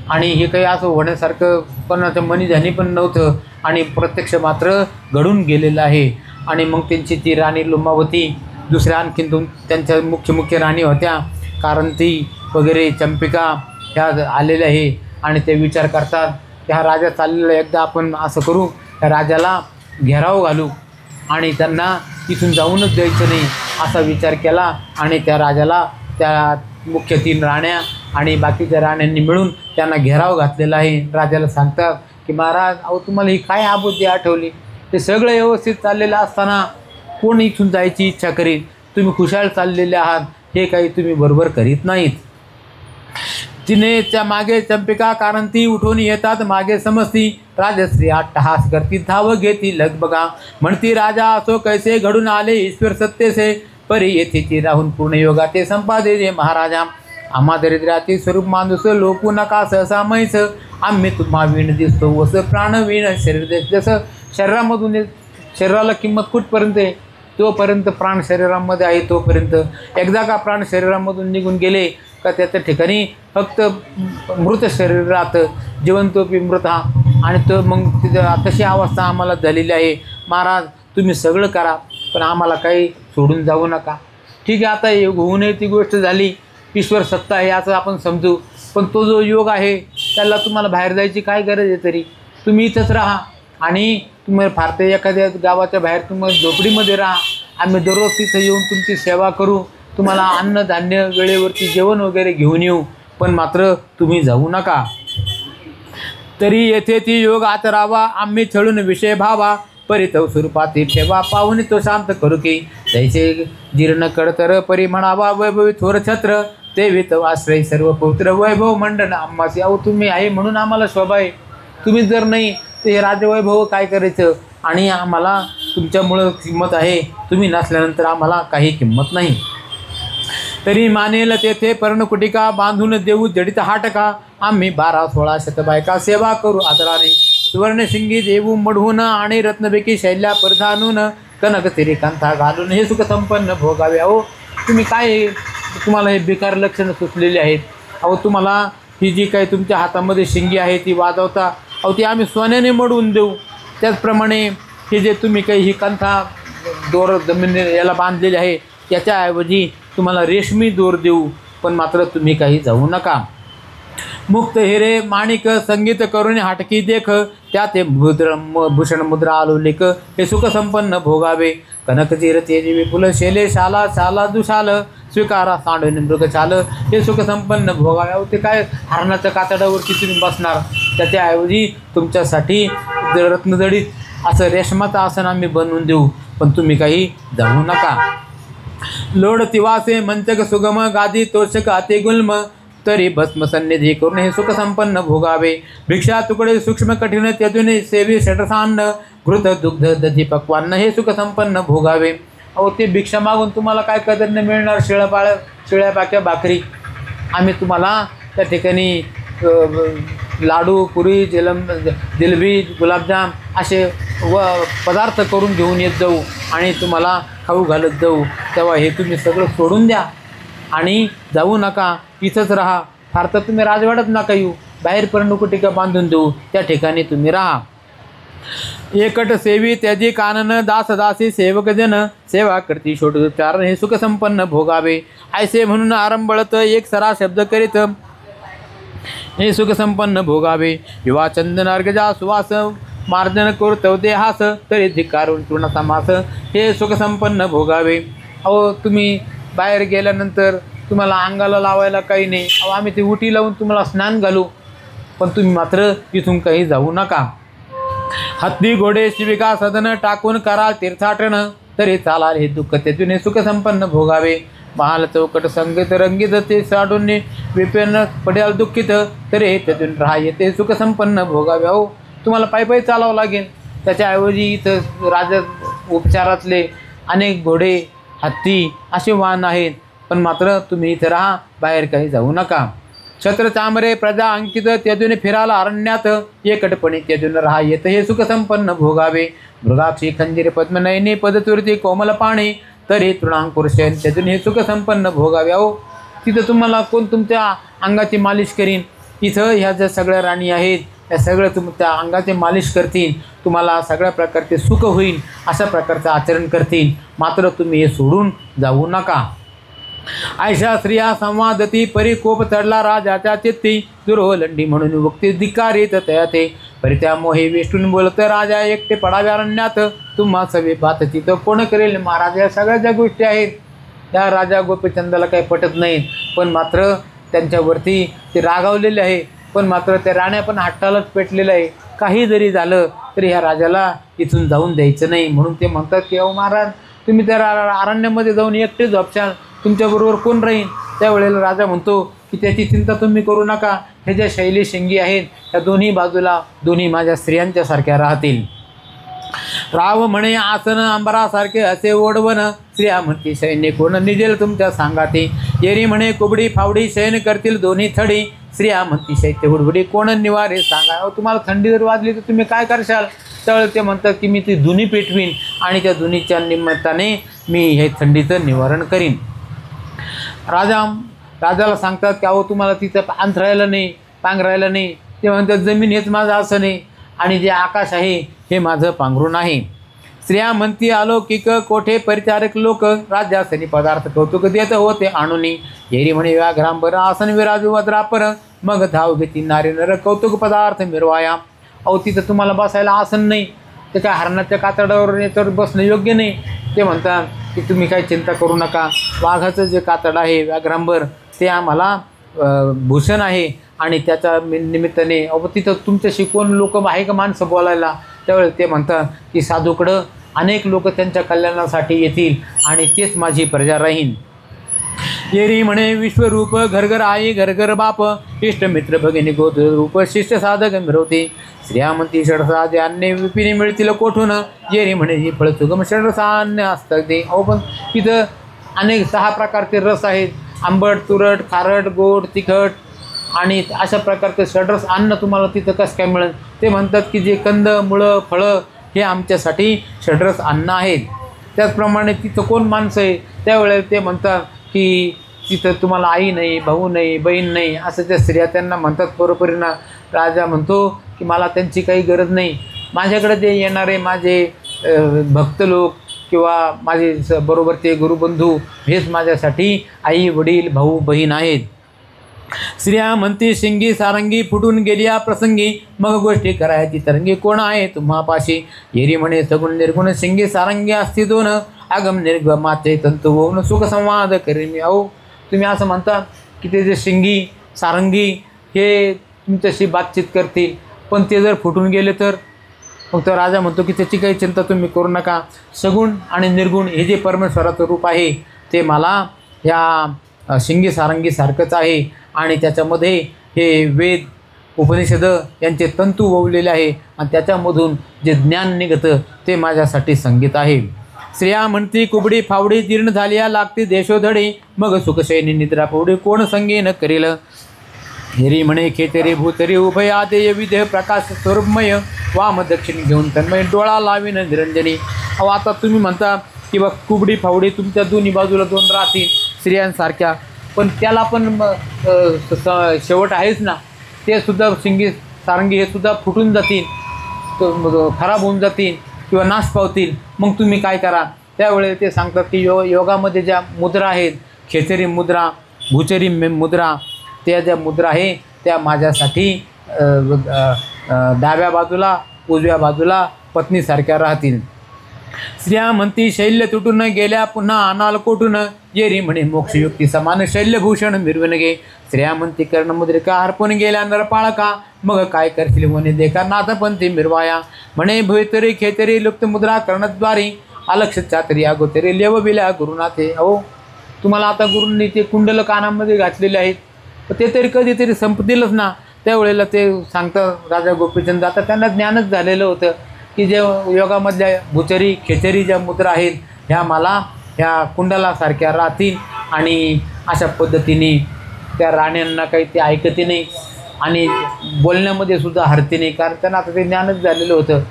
आणि हे काही असं होण्यासारखं कोणाच्या मनीजानी पण नव्हतं आणि प्रत्यक्ष मात्र घडून गेलेलं आहे. आणि मग त्यांची ती राणी लुमावती दुसऱ्या आणखीन त्यांच्या मुख्य राणी होत्या कारण ती वगैरे चंपिका ह्या आलेल्या आहे आणि ते विचार करतात ह्या राजा चाललेला एकदा आपण असं करू, त्या राजाला घेराव घालू आणि त्यांना इथून जाऊनच द्यायचं नाही असा विचार केला आणि त्या राजाला त्या मुख्य 3 राण्या आणि बाकीच्या राण्यांनी मिळून त्यांना घेराव घातलेला आहे. राजाला सांगतात की महाराज अहो तुम्हाला ही काय आबुद्धी आठवली, ते सगळं व्यवस्थित चाललेलं असताना कोण इथून जायची इच्छा करीत, तुम्ही खुशाल चाललेले आहात, हे काही तुम्ही बरोबर करीत नाहीत. तिने त्या मागे चंपिका कारण ती उठून येतात मागे समजती, राजश्री अट्टहास करती धाव घेती लग बघा, म्हणती राजा असो कैसे घडून आले ईश्वर सत्तेसे, परी येथे ती राहून पूर्ण योगा ते संपादे जे महाराजा, आम्हा दरिद्राचे स्वरूप माणूस लोकू नका सहसा मैस, आम्ही तुम्हा विण दिसतो वस प्राण विण शरीर देश. जसं शरीरामधून शरीराला किंमत कुठपर्यंत आहे, तोपर्यंत प्राण शरीरामध्ये आहे तोपर्यंत. एकदा का प्राण शरीरामधून निघून गेले का त्याच्या ठिकाणी फक्त मृत शरीर राहतं, जिवंतोपी मृत हा. आणि तो मग तशी अवस्था आम्हाला झालेली आहे. महाराज तुम्ही सगळं करा पण आम्हाला काही सोडून जाऊ नका. ठीक आहे, आता होऊ नये ती गोष्ट झाली, ईश्वर सत्ता आहे असं आपण समजू, पण तो जो योग आहे त्याला तुम्हाला बाहेर जायची काय गरज आहे, तरी तुम्ही इथंच राहा आणि तुम्ही फार ते एखाद्या गावाच्या बाहेर तुम्ही झोपडीमध्ये राहा, आम्ही दररोज तिथं येऊन तुमची सेवा करू, तुम्हाला अन्नधान्य वेळेवरती जेवण वगैरे घेऊन येऊ, पण मात्र तुम्ही जाऊ नका. तरी येथे ती योग आचरावा, आम्ही छळून विषय भावा, परितव स्वरूपाती ठेवा, पाहुणे तो शांत करू की, जैसे जीर्ण कडतर परी म्हणावा, वैभवी थोर छत्र ते तव आश्रय सर्व पवित्र वैभव मंडन आम्हासी. अहो तुम्ही आहे म्हणून आम्हाला शोभा आहे, तुम्ही जर नाही तर हे राजवैभव काय करायचं, आणि आम्हाला तुमच्यामुळं किंमत आहे, तुम्ही नसल्यानंतर आम्हाला काही किंमत नाही. तरी मानेल तेथे पर्णकुटिका बांधून देऊ जडित हाटका, आम्ही 12-16 शतबायका सेवा करू आदराने, सुवर्णशिंगी देऊ मढवून आणि रत्नबेकी शैल्या परिधानून, कनक तिरी कंथा घालून हे सुख संपन्न भोगावे. अहो तुम्ही काय, तुम्हाला हे बेकार लक्षणं सुचलेली आहेत. अहो तुम्हाला ही जी काही तुमच्या हातामध्ये शिंगी आहे ती वाजवता, अहो ती आम्ही सोन्याने मढवून देऊ. त्याचप्रमाणे हे जे तुम्ही काही ही कंथा दोर जमिनी याला बांधलेली आहे त्याच्याऐवजी तुम्हाला रेशमी दोर देऊ, पण मात्र तुम्ही काही जाऊ नका. मुक्त हिरे माणिक संगीत करून हाटकी देख, त्या ते भूषण मुद्रा आलो लेख, हे सुख संपन्न भोगावे. कनकचीर तेजी विपुल शेले शाला शाला दुशाल, स्वीकारा सांडून मृगशाल, हे सुख संपन्न भोगावे. ते काय हरणाच्या कातडावरती तुम्ही बसणार, त्याच्याऐवजी तुमच्यासाठी रत्नजडीत असं रेशमाचं आसन आम्ही बनवून देऊ, पण तुम्ही काही जाऊ नका. लोड तिवासे मंचक सुगम गादी तोषक अति गुल्म, तरी भस्म सन्निधी करून हे सुख संपन्न भोगावे. भिक्षा तुकडे सूक्ष्म कठीण त्यातून सेवी षटसान्न, घृत दुग्ध दधी पक्वान्न, हे सुख संपन्न भोगावे. अहो ते भिक्षा मागून तुम्हाला काय कदरने मिळणार, शिळ्या पाक्या भाकरी. आम्ही तुम्हाला त्या ठिकाणी लाडू पुरी जिलेबी गुलाबजाम असे पदार्थ करून घेऊन येत जाऊ आणि तुम्हाला खाऊ घालत जाऊ. तेव्हा हे तुम्ही सगळं सोडून द्या आणि जाऊ नका, इथंच राहा. फार तर तुम्ही राजवाड्यात नका येऊ, बाहेर पर्णकुटिका बांधून देऊ, त्या ठिकाणी तुम्ही राहा. एकट सेवी त्याची कानन दास दासी सेवक जन, सेवा करती षोडोपचारण, हे सुख संपन्न भोगावे. ऐसे म्हणून आरंभळत एक सरा शब्द करीत, हे सुख संपन्न भोगावे. युवा चंदन अर्गजा सुवास मार्जन करतव देहास, तरी धिकारून पूर्ण समास, हे सुख संपन्न भोगावे. अहो तुम्ही बाहेर गेल्यानंतर तुम्हाला अंगाला लावायला काही नाही, अहो आम्ही ते उटी लावून तुम्हाला स्नान घालू, पण तुम्ही मात्र इथून काही जाऊ नका. हत्ती घोडे शिविका सदन टाकून कराल तीर्थाटन, तरी चालाल हे दुःख तेथून हे सुख संपन्न भोगावे. महाल चौकट संगीत रंगीत ते साडून विपेन पड्याल दुःखित, तरी हे तेथून राहा येते सुख संपन्न भोगावे. अहो तुम्हाला पायी चालावं लागेल, त्याच्याऐवजी इथं राज उपचारातले अनेक घोडे हत्ती असे वाहन आहेत, पण मात्र तुम्ही इथं राहा, बाहेर काही जाऊ नका. छत्र चामरे प्रजा अंकित त्यातून फिराला अरण्यात, एकटपणे त्यातून राहा येत हे सुख संपन्न भोगावे. मृगाक्षी खंजीर पद्मनयनी पदतुरती कोमल पाणी, तरी तृणांकुर शयन त्यातून हे सुख संपन्न भोगावे. अहो तिथं तुम्हाला कोण तुमच्या अंगाची मालिश करीन, इथं ह्या ज्या सगळ्या राणी आहेत त्या सगळं तुमच्या अंगाचे मालिश करतील, तुम्हाला सगळ्या प्रकारचे सुख होईल अशा प्रकारचं आचरण करतील, मात्र तुम्ही हे सोडून जाऊ नका. आयशा स्त्रिया संवादती परिकोप चढला राजाच्या चित्ती दुर्होलंडी म्हणून मुक्ती धिकारीत तयाते परित्या मोहे विष्णून बोलत राजा एकटे पडाव्या अरण्यात तुम्हा सवे बातची तर कोण करेल महाराज. या सगळ्या ज्या गोष्टी आहेत त्या राजा गोपीचंदाला काही पटत नाहीत, पण मात्र त्यांच्यावरती ते रागावलेले आहे. पण मात्र त्या राण्या पण हट्टालाच पेटलेलं आहे. काही जरी झालं तरी ह्या राजाला इथून जाऊन द्यायचं नाही. म्हणून ते म्हणतात की अहो महाराज तुम्ही त्या अरण्यामध्ये जाऊन एकटे झोपशाल, तुमच्याबरोबर कोण राहील. त्यावेळेला राजा म्हणतो की त्याची चिंता तुम्ही करू नका. हे ज्या शैली शिंगी आहेत त्या दोन्ही बाजूला दोन्ही माझ्या स्त्रियांच्या सारख्या राहतील. राव म्हणे आसन अंबरासारखे असे ओढवण स्त्रिया म्हणती सैन्य कोण निजेल तुमच्या सांगाती. येरी म्हणे कुबडी फावडी शयन करतील दोन्ही थडी स्त्रिया म्हणती शैत्य हुडहुडी कोण निवारे सांगा. अहो तुम्हाला थंडी जर वाजली तर तुम्ही काय करशाल. त्यावेळेस ते म्हणतात की मी ती धुनी पेटवीन आणि त्या धुनीच्या निमित्ताने मी हे थंडीचं निवारण करीन. राजाला सांगतात की अहो तुम्हाला तिथं अंथरायला नाही पांघरायला नाही. ते म्हणतात जमीन हेच माझं असं नाही आणि जे आकाश आहे हे माझं पांघरून आहे. स्त्रिया म्हणती अलौकिक कोठे परिचारक लोक राज्यासनी पदार्थ कौतुक देत होते आणुनी. येरी म्हणे व्याघ्रांबर आसन विराजू वद्रापर मग धाव घेती नारी नर कौतुक पदार्थ मिरवाया. अहो तिथं तुम्हाला बसायला आसन नाही, ते काय हरणाच्या कातडावर याच्यावर बसणं योग्य नाही. ते म्हणतात की तुम्ही काही चिंता करू नका. वाघाचं जे कातड आहे व्याघ्रांबर ते आम्हाला भूषण आहे आणि त्याच्या निमित्ताने अहो तिथं तुमच्याशी कोण लोक आहे का माणसं बोलायला. त्यावेळेस ते म्हणतात की साधूकडं अनेक लोक त्यांच्या कल्याणासाठी येतील आणि तेच माझी प्रजा राहीन. येरी म्हणे विश्वरूप घरघर आई घरघर बाप इष्टमित्र भगिनी गोत्र रूप शिष्य साधक मिरवते. स्त्रिया म्हणती षडसाजे अन्य विपिने मिळतील कोठून. येरी म्हणे ही फळ सुगम षडसान्य असतात ते. अहो पण तिथं अनेक 6 प्रकारचे रस आहेत. आंबट तुरट खारट गोड तिखट आणि अशा प्रकारचे षडरस अन्न तुम्हाला तिथं कसं काय मिळेल. ते म्हणतात की जे कंद मुळं फळं हे आमच्यासाठी षडरस अन्न आहेत. त्याचप्रमाणे तिथं कोण माणसं आहे. त्यावेळेला ते म्हणतात की तिथं तुम्हाला आई नाही भाऊ नाही बहीण नाही असं त्या स्त्रिया त्यांना म्हणतात. बरोबरीनं राजा म्हणतो की मला त्यांची काही गरज नाही. माझ्याकडे जे येणारे माझे भक्त लोक किंवा माझे बरोबर ते गुरुबंधू हेच माझ्यासाठी आई वडील भाऊ बहीण आहेत. स्त्रिया म्हणती शिंगी सारंगी फुटून गेली या प्रसंगी मग गोष्टी करायची तरंगी कोण आहे तुम्हापाशी. येरी म्हणे सगुण निर्गुण शिंगी सारंगी असती दोन आगम निर्गमाचे तंतू होऊन सुख संवाद करीन मी. अहो तुम्ही असं म्हणता की ते जे शिंगी सारंगी हे तुमच्याशी बातचीत करतील, पण ते जर फुटून गेले तर. मग तो राजा म्हणतो की त्याची काही चिंता तुम्ही करू नका. सगुण आणि निर्गुण हे जे परमेश्वराचं रूप आहे ते मला ह्या शिंगी सारंगीसारखंच आहे आणि त्याच्यामध्ये हे वेद उपनिषद यांचे तंतू ववलेले आहे आणि त्याच्यामधून जे ज्ञान निघतं ते माझ्यासाठी संगीत आहे. स्त्रिया म्हणती कुबडी फावडी जीर्ण झाली लागती देशोधडी मग सुखशयनी निद्रा पवडी कोण संगीन करील. हेरी म्हणे खेतरी भूतरी उभय आदेय विदेह प्रकाश स्वरूपमय वाम दक्षिण घेऊन तन्मय डोळा लावीन निरंजनी. अहो आता तुम्ही म्हणता की बघ कुबडी फावडी तुमच्या दोन्ही बाजूला 2 राहतील स्त्रियांसारख्या, पण त्याला पण शेवट आहेच ना. ते सुद्धा शिंगी सारंगी हे सुद्धा फुटून जातील, खराब होऊन जातील किंवा नाश पावतील. मग तुम्ही काय करा. त्यावेळेस ते सांगतात की योगामध्ये ज्या मुद्रा आहेत खेचरी मुद्रा भूचरी मुद्रा त्या ज्या मुद्रा आहे त्या माझ्यासाठी डाव्या बाजूला उजव्या बाजूला पत्नीसारख्या राहतील. स्त्रिया म्हणती शैल्य तुटून गेल्या पुन्हा आणाल कोठून. येरी म्हणे मोक्षयुक्ती समान शैल्यभूषण मिरवून गे. स्त्रिया म्हणती कर्णमुद्रिका हरपून गेल्या नरपाळका मग काय करशील म्हणे देखा नाथपंथी मिरवाया. म्हणे भुयतरी खेतरी लुप्त मुद्रा कर्णद्वारी अलक्ष चातरी अगोतरी लेवबिल्या गुरुनाथे. अहो तुम्हाला आता गुरूंनी ते कुंडल कानामध्ये घातलेले आहेत, ते तरी कधीतरी संपतीलच ना. त्यावेळेला ते सांगतात राजा गोपीचंद आता त्यांना ज्ञानच झालेलं होतं की जे योगामधल्या भुचरी खेचरी ज्या मुद्रा आहेत ह्या मला ह्या कुंडलासारख्या राहतील आणि अशा पद्धतीने त्या राण्यांना काही ते ऐकते नाही आणि बोलण्यामध्ये सुद्धा हरते नाही, कारण त्यांना आता ते ज्ञानच झालेलं होतं.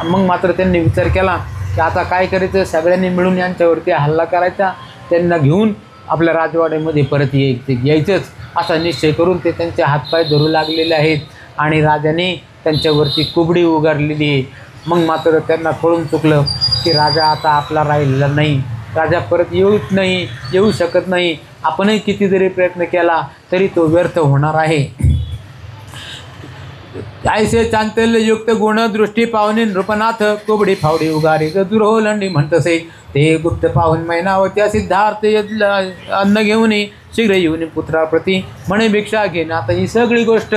मग मात्र त्यांनी विचार केला की आता काय करायचं, सगळ्यांनी मिळून यांच्यावरती हल्ला करायचा, त्यांना घेऊन आपल्या राजवाड्यामध्ये परत यायचंच असा निश्चय करून ते त्यांचे हातपाय धरू लागलेले आहेत आणि राजाने त्यांच्यावरती कुबडी उगारलेली आहे. मग मात्र त्यांना कळून चुकलं की राजा आता आपला राहिलेला नाही, राजा परत येऊ शकत नाही. आपणही किती जरी प्रयत्न केला तरी तो व्यर्थ होणार आहे. ऐसे चांचल्य युक्त गुण दृष्टी पाहुणे नृपनाथ कोबडी फावडी उगारी दुर्होलंडी म्हणतसे ते गुप्त पाहून मैनावत्या सिद्धार्थ अन्न घेऊन शीघ्र येऊन पुत्राप्रती म्हणे भिक्षा घेणं. आता ही सगळी गोष्ट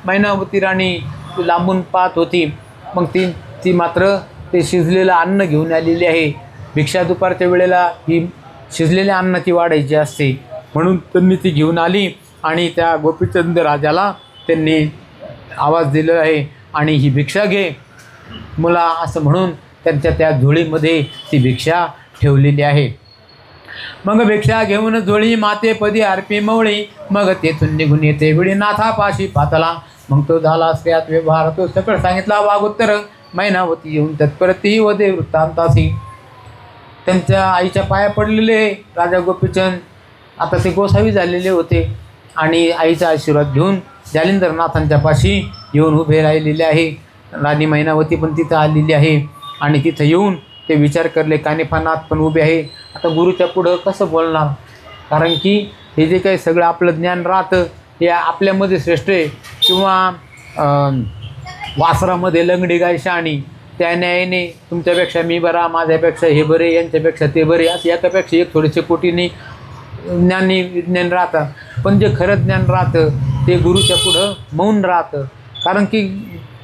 मैनावती राणी लांबून पाहत होती. मग ती मात्र ते शिजलेलं अन्न घेऊन आलेली आहे. भिक्षा दुपारच्या वेळेला ही शिजलेल्या अन्नाची वाढायची असते म्हणून त्यांनी ती घेऊन आली आणि त्या गोपीचंद राजाला त्यांनी आवाज दिला आहे आणि ही भिक्षा घे मुला असं म्हणून त्यांच्या त्या झोळीमध्ये ती भिक्षा ठेवलेली आहे. मग भिक्षा घेऊन झोळी मातेपदी अर्पी मवळी मग तेथून निघून येते वेळी नाथापाशी पातला. मग तो झाला स्त्रियात व्यवहार तो सकळ सांगितला वागोत्तर मैनावती येऊन तत्परती वदे वृत्तांतासी. त्यांच्या आईच्या पाया पडलेले राजा गोपीचंद आता ते गोसावी झालेले होते आणि आईचा आशीर्वाद घेऊन जालिंदरनाथांच्या पाशी येऊन उभे राहिलेले आहे. राणी मैनावती पण तिथं आलेली आहे आणि तिथं येऊन ते विचार करले. कानिफानाथ पण उभे आहे. आता गुरुच्या पुढं कसं बोलणार, कारण की हे जे काही सगळं आपलं ज्ञान राहतं हे आपल्यामध्ये श्रेष्ठ आहे किंवा वासरामध्ये लंगडी गाय शहाणी त्या न्यायाने तुमच्यापेक्षा मी बरा, माझ्यापेक्षा हे बरे, यांच्यापेक्षा ते बरे, असं एकापेक्षा एक थोडेसे कोटीने ज्ञानी विज्ञान राहतं. पण जे खरं ज्ञान राहतं ते गुरुच्या पुढं मौन राहतं. कारण की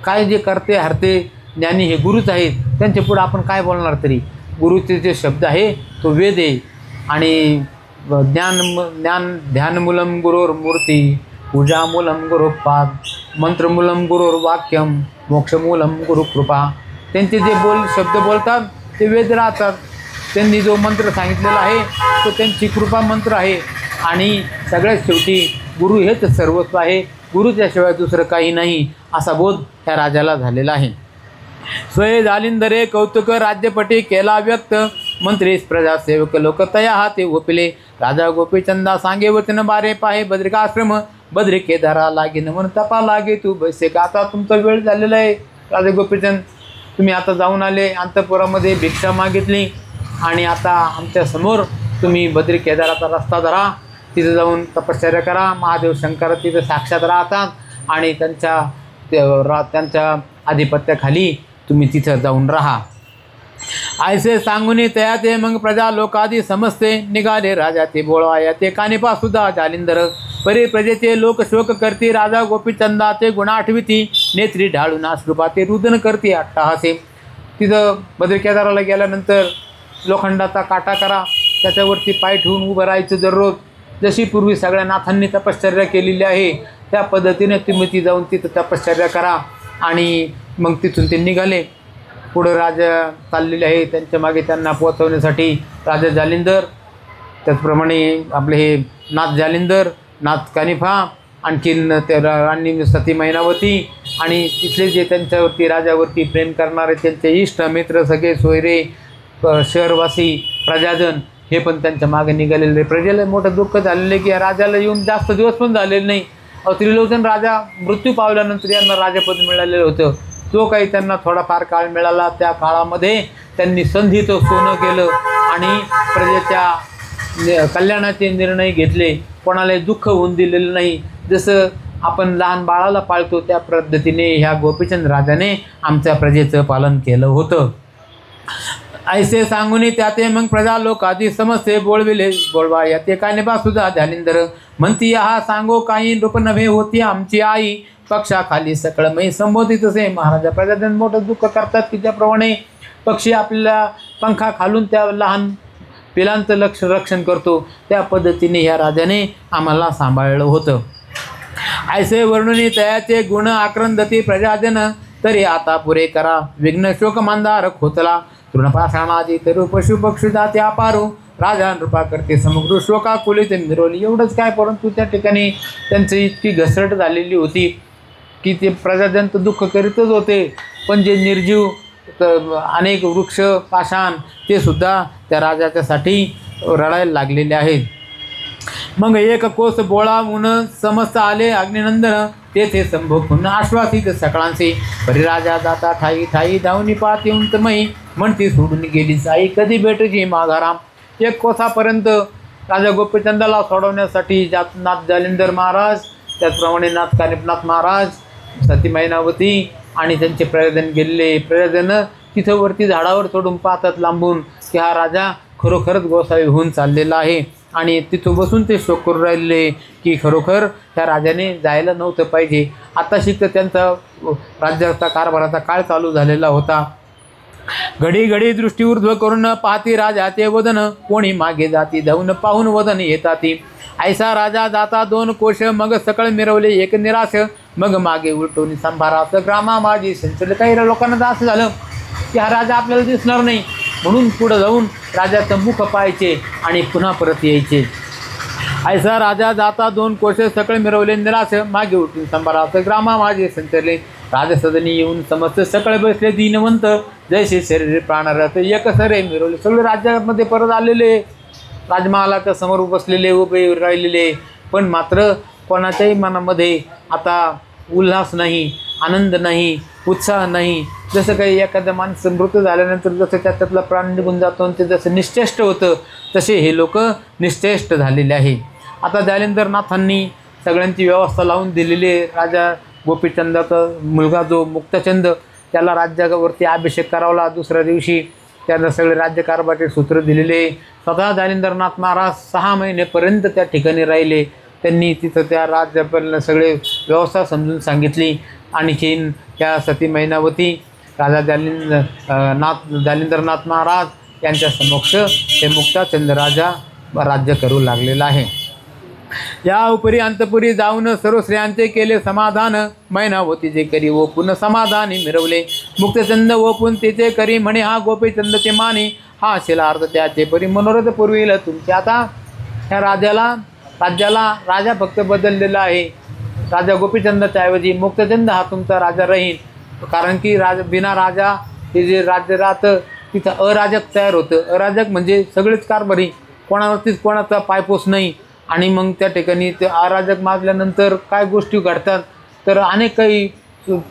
काय जे करते हरते ज्ञानी हे गुरुच आहेत. त्यांच्या पुढं आपण काय बोलणार तरी. गुरुचे जे शब्द आहे तो वेद आहे आणि ध्यानमूलम गुरोर मूर्ती पूजामूलम गुरुपाद मंत्रमूलम गुरोर वाक्यम मोक्षमूलम गुरुकृपा. त्यांचे जे शब्द बोलतात ते वेद राहतात. त्यांनी जो मंत्र सांगितलेला आहे तो त्यांची कृपा मंत्र आहे आणि सगळ्यात शेवटी गुरु हेच सर्वस्व आहे. गुरुच्याशिवाय दुसरं काही नाही असा बोध त्या राजाला झालेला आहे. स्वय जालिंदरे कौतुक राज्यपटी केला व्यक्त मंत्री प्रजासेवक लोक तया हाते ओपिले. राजा गोपीचंदा सांगे वचन बारे पाहे बद्रिकाश्रम बद्री केदारा लागे नमन तपा लागे तू बैसे का. आता तुमचा वेळ झालेला आहे राजा गोपीचंद, तुम्ही आता जाऊन आले अंतपुरामध्ये भिक्षा मागितली आणि आता आमच्या समोर तुम्ही बद्री केदाराचा रस्ता धरा, तिथं जाऊन तपश्चर्या करा. महादेव शंकर तिथं साक्षात राहतात आणि त्यांच्या आधिपत्याखाली तुम्ही तिथं जाऊन राहा. ऐसे सांगून तया ते मग प्रजा लोकादी समजते निघाले राजा ते बोळवाया ते कानिपा सुद्धा जालिंदर परी प्रजेचे लोक शोक करती. राजा गोपीचंदाचे गुण आठविती नेत्री ढाळून अश्रुपाते रुदन करती अट्टहासे. तिथं बद्री केदाराला गेल्यानंतर लोखंडाचा काटा करा, त्याच्यावरती पाय ठेवून उभं राहायचं दररोज. जशी पूर्वी सगळ्या नाथांनी तपश्चर्या केलेली आहे त्या पद्धतीने तुम्ही ती जाऊन तिथं तपश्चर्या करा. आणि मग तिथून ते निघाले. पुढं राजा चाललेले आहे, त्यांच्या मागे त्यांना पोहोचवण्यासाठी राजा जालिंदर, त्याचप्रमाणे आपले हे नाथ जालिंदर, नाथ कानिफा, आणखीन त्या राणी सती मैनावती आणि तिथले जे त्यांच्यावरती राजावरती प्रेम करणारे त्यांचे इष्ट मित्र सगळे सोयरे शहरवासी प्रजाजन हे पण त्यांच्या मागे निघालेले. प्रजेला मोठं दुःख झालेलं की या राजाला येऊन जास्त दिवस पण झालेले नाही. त्रिलोचन राजा मृत्यू पावल्यानंतर यांना राजपद मिळालेलं होतं. जो काही त्यांना थोडाफार काळ मिळाला त्या काळामध्ये त्यांनी संधीचं सोनं केलं आणि प्रजेच्या कल्याणाचे निर्णय घेतले. कोणालाही दुःख होऊन दिलेलं नाही. जसं आपण लहान बाळाला पाळतो त्या पद्धतीने ह्या गोपीचंद राजाने आमच्या प्रजेचं पालन केलं होतं. ऐसे सांगून त्याते मग प्रजा लोक आधी समजते बोलविले बोलवा याते कानिपा सुद्धा जालिंदर म्हणती हा सांगो काही रूप नव्हे होती आमची आई पक्षाखाली सकळमयी संबोधित असे. महाराजा प्रजाजन मोठं दुःख करतात की त्याप्रमाणे पक्षी आपल्या पंखा खालून त्या लहान पिलांचं रक्षण करतो त्या पद्धतीने ह्या राजाने आम्हाला सांभाळलं होतं. ऐसे वर्णनी तयाचे गुण आक्रंदती प्रजाजन तरी आता पुरे करा विघ्न शोक मंदार खोचला. तृणपाषाणादी तरु पशु पक्षी जाते अपारू राजा नृपा करते समग्र शोका कुलित मिरवली. एवढंच काय, परंतु त्या ठिकाणी त्यांची इतकी घसरट झालेली होती की ते प्रजाजन तर दुःख करीतच होते, पण जे निर्जीव अनेक वृक्ष पाषाण ते सुद्धा त्या राजाच्यासाठी रडायला लागलेले आहेत. मग एक कोस बोळा ऊन समस्त आले अग्निनंदन तेथे संभोगून आश्वासित सकळांचे. परिराजा जाता ठाई ठाई धावनी पात येऊन मई म्हणती सोडून गेली साई कधी भेटची माघाराम. एक कोसापर्यंत राजा गोपीचंदाला सोडवण्यासाठी नाथ जालिंदर महाराज, त्याचप्रमाणे नाथ कानिपनाथ महाराज, सती मैनावती आणि त्यांचे प्रयोजन गेलेले प्रयोजन तिथं वरती झाडावर चढून पाहतात लांबून की हा राजा खरोखरच गोसावी होऊन चाललेला आहे आणि तिथं बसून ते शोक करून राहिलेले की खरोखर त्या राजाने जायला नव्हतं पाहिजे. आता शिकतं त्यांचा राज्याचा कारभाराचा काळ चालू झालेला होता. घडी घडी दृष्टी ऊर्ध्व करून पाहती राजाचे वदन, कोणी मागे जाती धावून पाहून वदन येताती. ऐसा राजा जाता 2 कोश, मग सकळ मिरवले एक निराश, मग मागे उलटून संभारात ग्रामा माझी संचल. काही लोकांना तर असं झालं की हा राजा आपल्याला दिसणार नाही म्हणून पुढं जाऊन राजाचं मुख पाहायचे आणि पुन्हा परत यायचे. ऐसा राजा जाता 2 कोश, सकळ मिरवले निराश, मागे उलटून संभारात ग्रामा माझे संचरले. राजसदनी येऊन समस्त सकळ बसले दीनवंत, जैसे शरीर प्राणरथ एक सरे मिरवले. सगळे राज्यामध्ये परत आलेले, राजमहालाच्या समोर बसलेले, उभे राहिलेले, पण मात्र कोणाच्याही मनामध्ये आता उल्हास नाही, आनंद नाही, उत्साह नाही. जसं काही एखाद्या माणसं मृत्यू झाल्यानंतर जसं त्याच्यातला प्राण निघून जातो आणि ते जसं निश्चेष्ट होतं तसे हे लोक निश्चेष्ट झालेले आहे. आता जालिंदरनाथांनी सगळ्यांची व्यवस्था लावून दिलेली आहे. राजा गोपीचंदाचा मुलगा जो मुक्ताचंद, त्याला राज्यावरती अभिषेक करावला. दुसऱ्या दिवशी त्यांना सगळे राज्यकारभाराचे सूत्र दिलेले. स्वतः जालिंदरनाथ महाराज 6 महिनेपर्यंत त्या ठिकाणी राहिले. त्यांनी तिथं त्या राज्याला सगळे व्यवस्था समजून सांगितली. आणखीन त्या सती मैनावती राजा जालिंदरनाथ महाराज यांच्या समक्ष ते मुक्ताचंद राजा राज्य करू लागलेला आहे. या उपरी अंतपुरी जाऊन सर्व स्त्रियांचे केले समाधान, मैनावती जे करी ओपून समाधानी मिरवले. मुक्तचंद ओपून तिचे करी म्हणे हा गोपीचंदचे मानी, हा शिलार्थ त्याचे परी मनोरथ पुरविल तुमचे. आता ह्या राज्याला राजा फक्त बदललेला आहे. राजा गोपीचंदाच्या ऐवजी मुक्तचंद हा तुमचा राजा राहील. कारण की बिना राजा हे जे राज्य राहतं तिथं अराजक तयार होतं. अराजक म्हणजे सगळेच कारभारी, कोणावरतीच कोणाचा पायपोस नाही. आणि मग त्या ठिकाणी ते अराजक माजल्यानंतर काय गोष्टी घडतात तर अनेक काही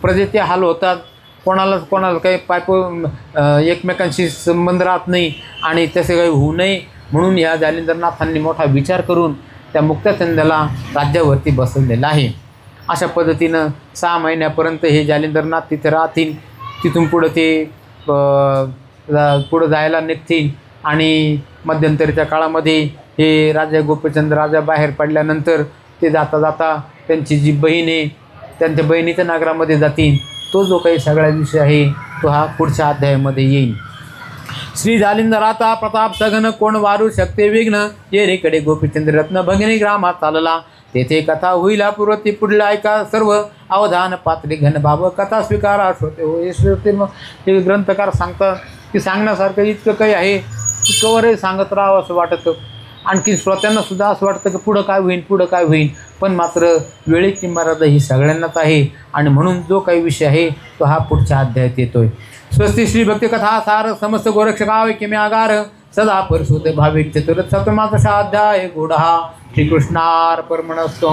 प्रजेचे हाल होतात. कोणाला काही एकमेकांशी संबंध राहत नाही आणि तसे काही होऊ नये म्हणून या जालिंदरनाथांनी मोठा विचार करून त्या मुक्ताचंदाला राज्यावरती बसवलेला आहे. अशा पद्धतीनं 6 महिन्यापर्यंत हे जालिंदरनाथ तिथे राहतील. तिथून पुढं ते पुढं जायला निघतील आणि मध्यंतरीच्या काळामध्ये हे राजा गोपीचंद राजा बाहेर पडल्यानंतर ते जाता जाता त्यांची जी बहीण आहे त्यांच्या बहिणीच्या नगरामध्ये जातील. तो जो काही सगळा विषय आहे तो हा पुढच्या अध्यायामध्ये येईल. श्री जालिंदराता प्रताप सघन, कोण वारू शकते विघ्न, येरेकडे गोपीचंद्र रत्न भगिनी ग्रामात चालला. तेथे कथा होईला पूर्वती पुढला ऐका सर्व, अवधान पात्री घन भाव कथा स्वीकारा श्रोते हो. हे श्रोते मग हे ग्रंथकार सांगतात की सांगण्यासारखं इतकं काही आहे की कवरही सांगत राहावं असं वाटतं. आणखी श्रोत्यांनासुद्धा असं वाटतं की पुढं काय होईल. पण मात्र वेळेची मर्यादा ही सगळ्यांनाच आहे आणि म्हणून जो काही विषय आहे तो हा पुढच्या अध्यायात येतोय. स्वस्ती श्री भक्तिकथा सार समस्त गोरक्षकाव किमे आगार, सदा परशुते भाविक चतुर्थ सप्तमादशा अध्याय गुढहा. श्रीकृष्णार्पणमस्तु.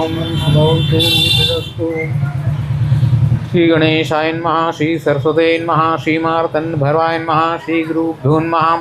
श्री गणेशाय नमः. श्री सरस्वती नमः. श्री मार्तंड भरवाय नमः. श्री गुरुभ्यो नमः.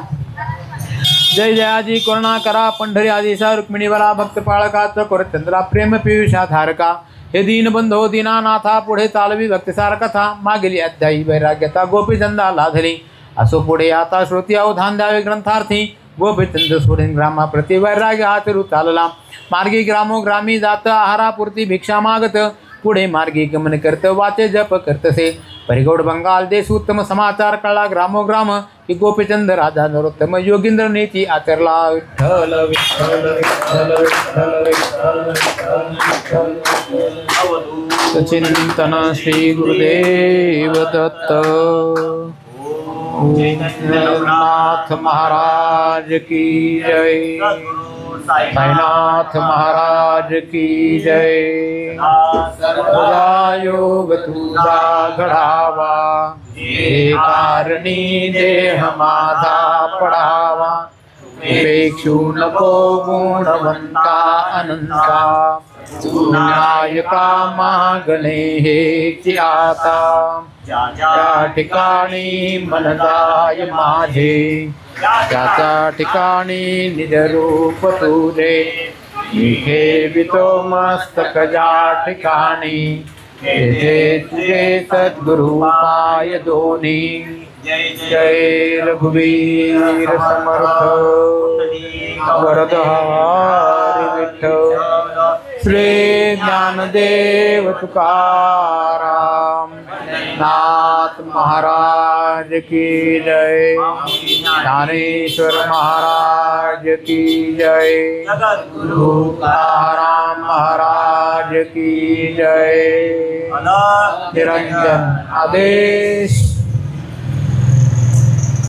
जय जयाजी करुणा करा पंढरी आदिशा रुक्मिणीवरा भक्त पाळकाच कोरचंद्रा प्रेम पियुषा धारका. हे दीनबंधो दीनानाथा पुढे चालवी भक्तिसार कथा. मागेली अध्यायी वैराग्यता गोपीचंदा लाधली. असो पुढे आता श्रोती अवधान द्यावे ग्रंथार्थी. गोपीचंद सोडून ग्रामाप्रती वैराग्य आचरू चालला. मार्गी ग्रामोग्रामी जात आहारापुरती भिक्षा मागत. पुढे मार्गी गमन करत वाचे जप करतसे. परिगौड बंगाल देश उत्तम समाचार कळला ग्रामोग्राम की गोपीचंद राजा नरोत्तम योगींद्र नीती आचरला. विठ्ठल विठ्ठल विठ्ठल विठ्ठल विठ्ठल विठ्ठल. चिंतन श्री गुरुदेव दत्त. नाथ महाराज की जय. साईनाथ महाराज की जय. तुझा योग तुझा घडावा, हे कारणी देह माझा पडावा. पेक्षू नको गुणवंता अनंता, नायका मागणे हेची आता त्या ठिकाणी मन जाय माझे त्याच्या ठिकाणी निज रूप तुझे मी ठेवितो मस्तक ज्या ठिकाणी तेथे तुझे सद्गुरु पाय दोन्ही जय रघुवीर समर्थ वरदहारी विठ्ठल श्री ज्ञानदेव तुकाराम नाथ महाराज की जय ज्ञानेश्वर महाराज की जय तुकाराम महाराज की जय निरंजन आदेश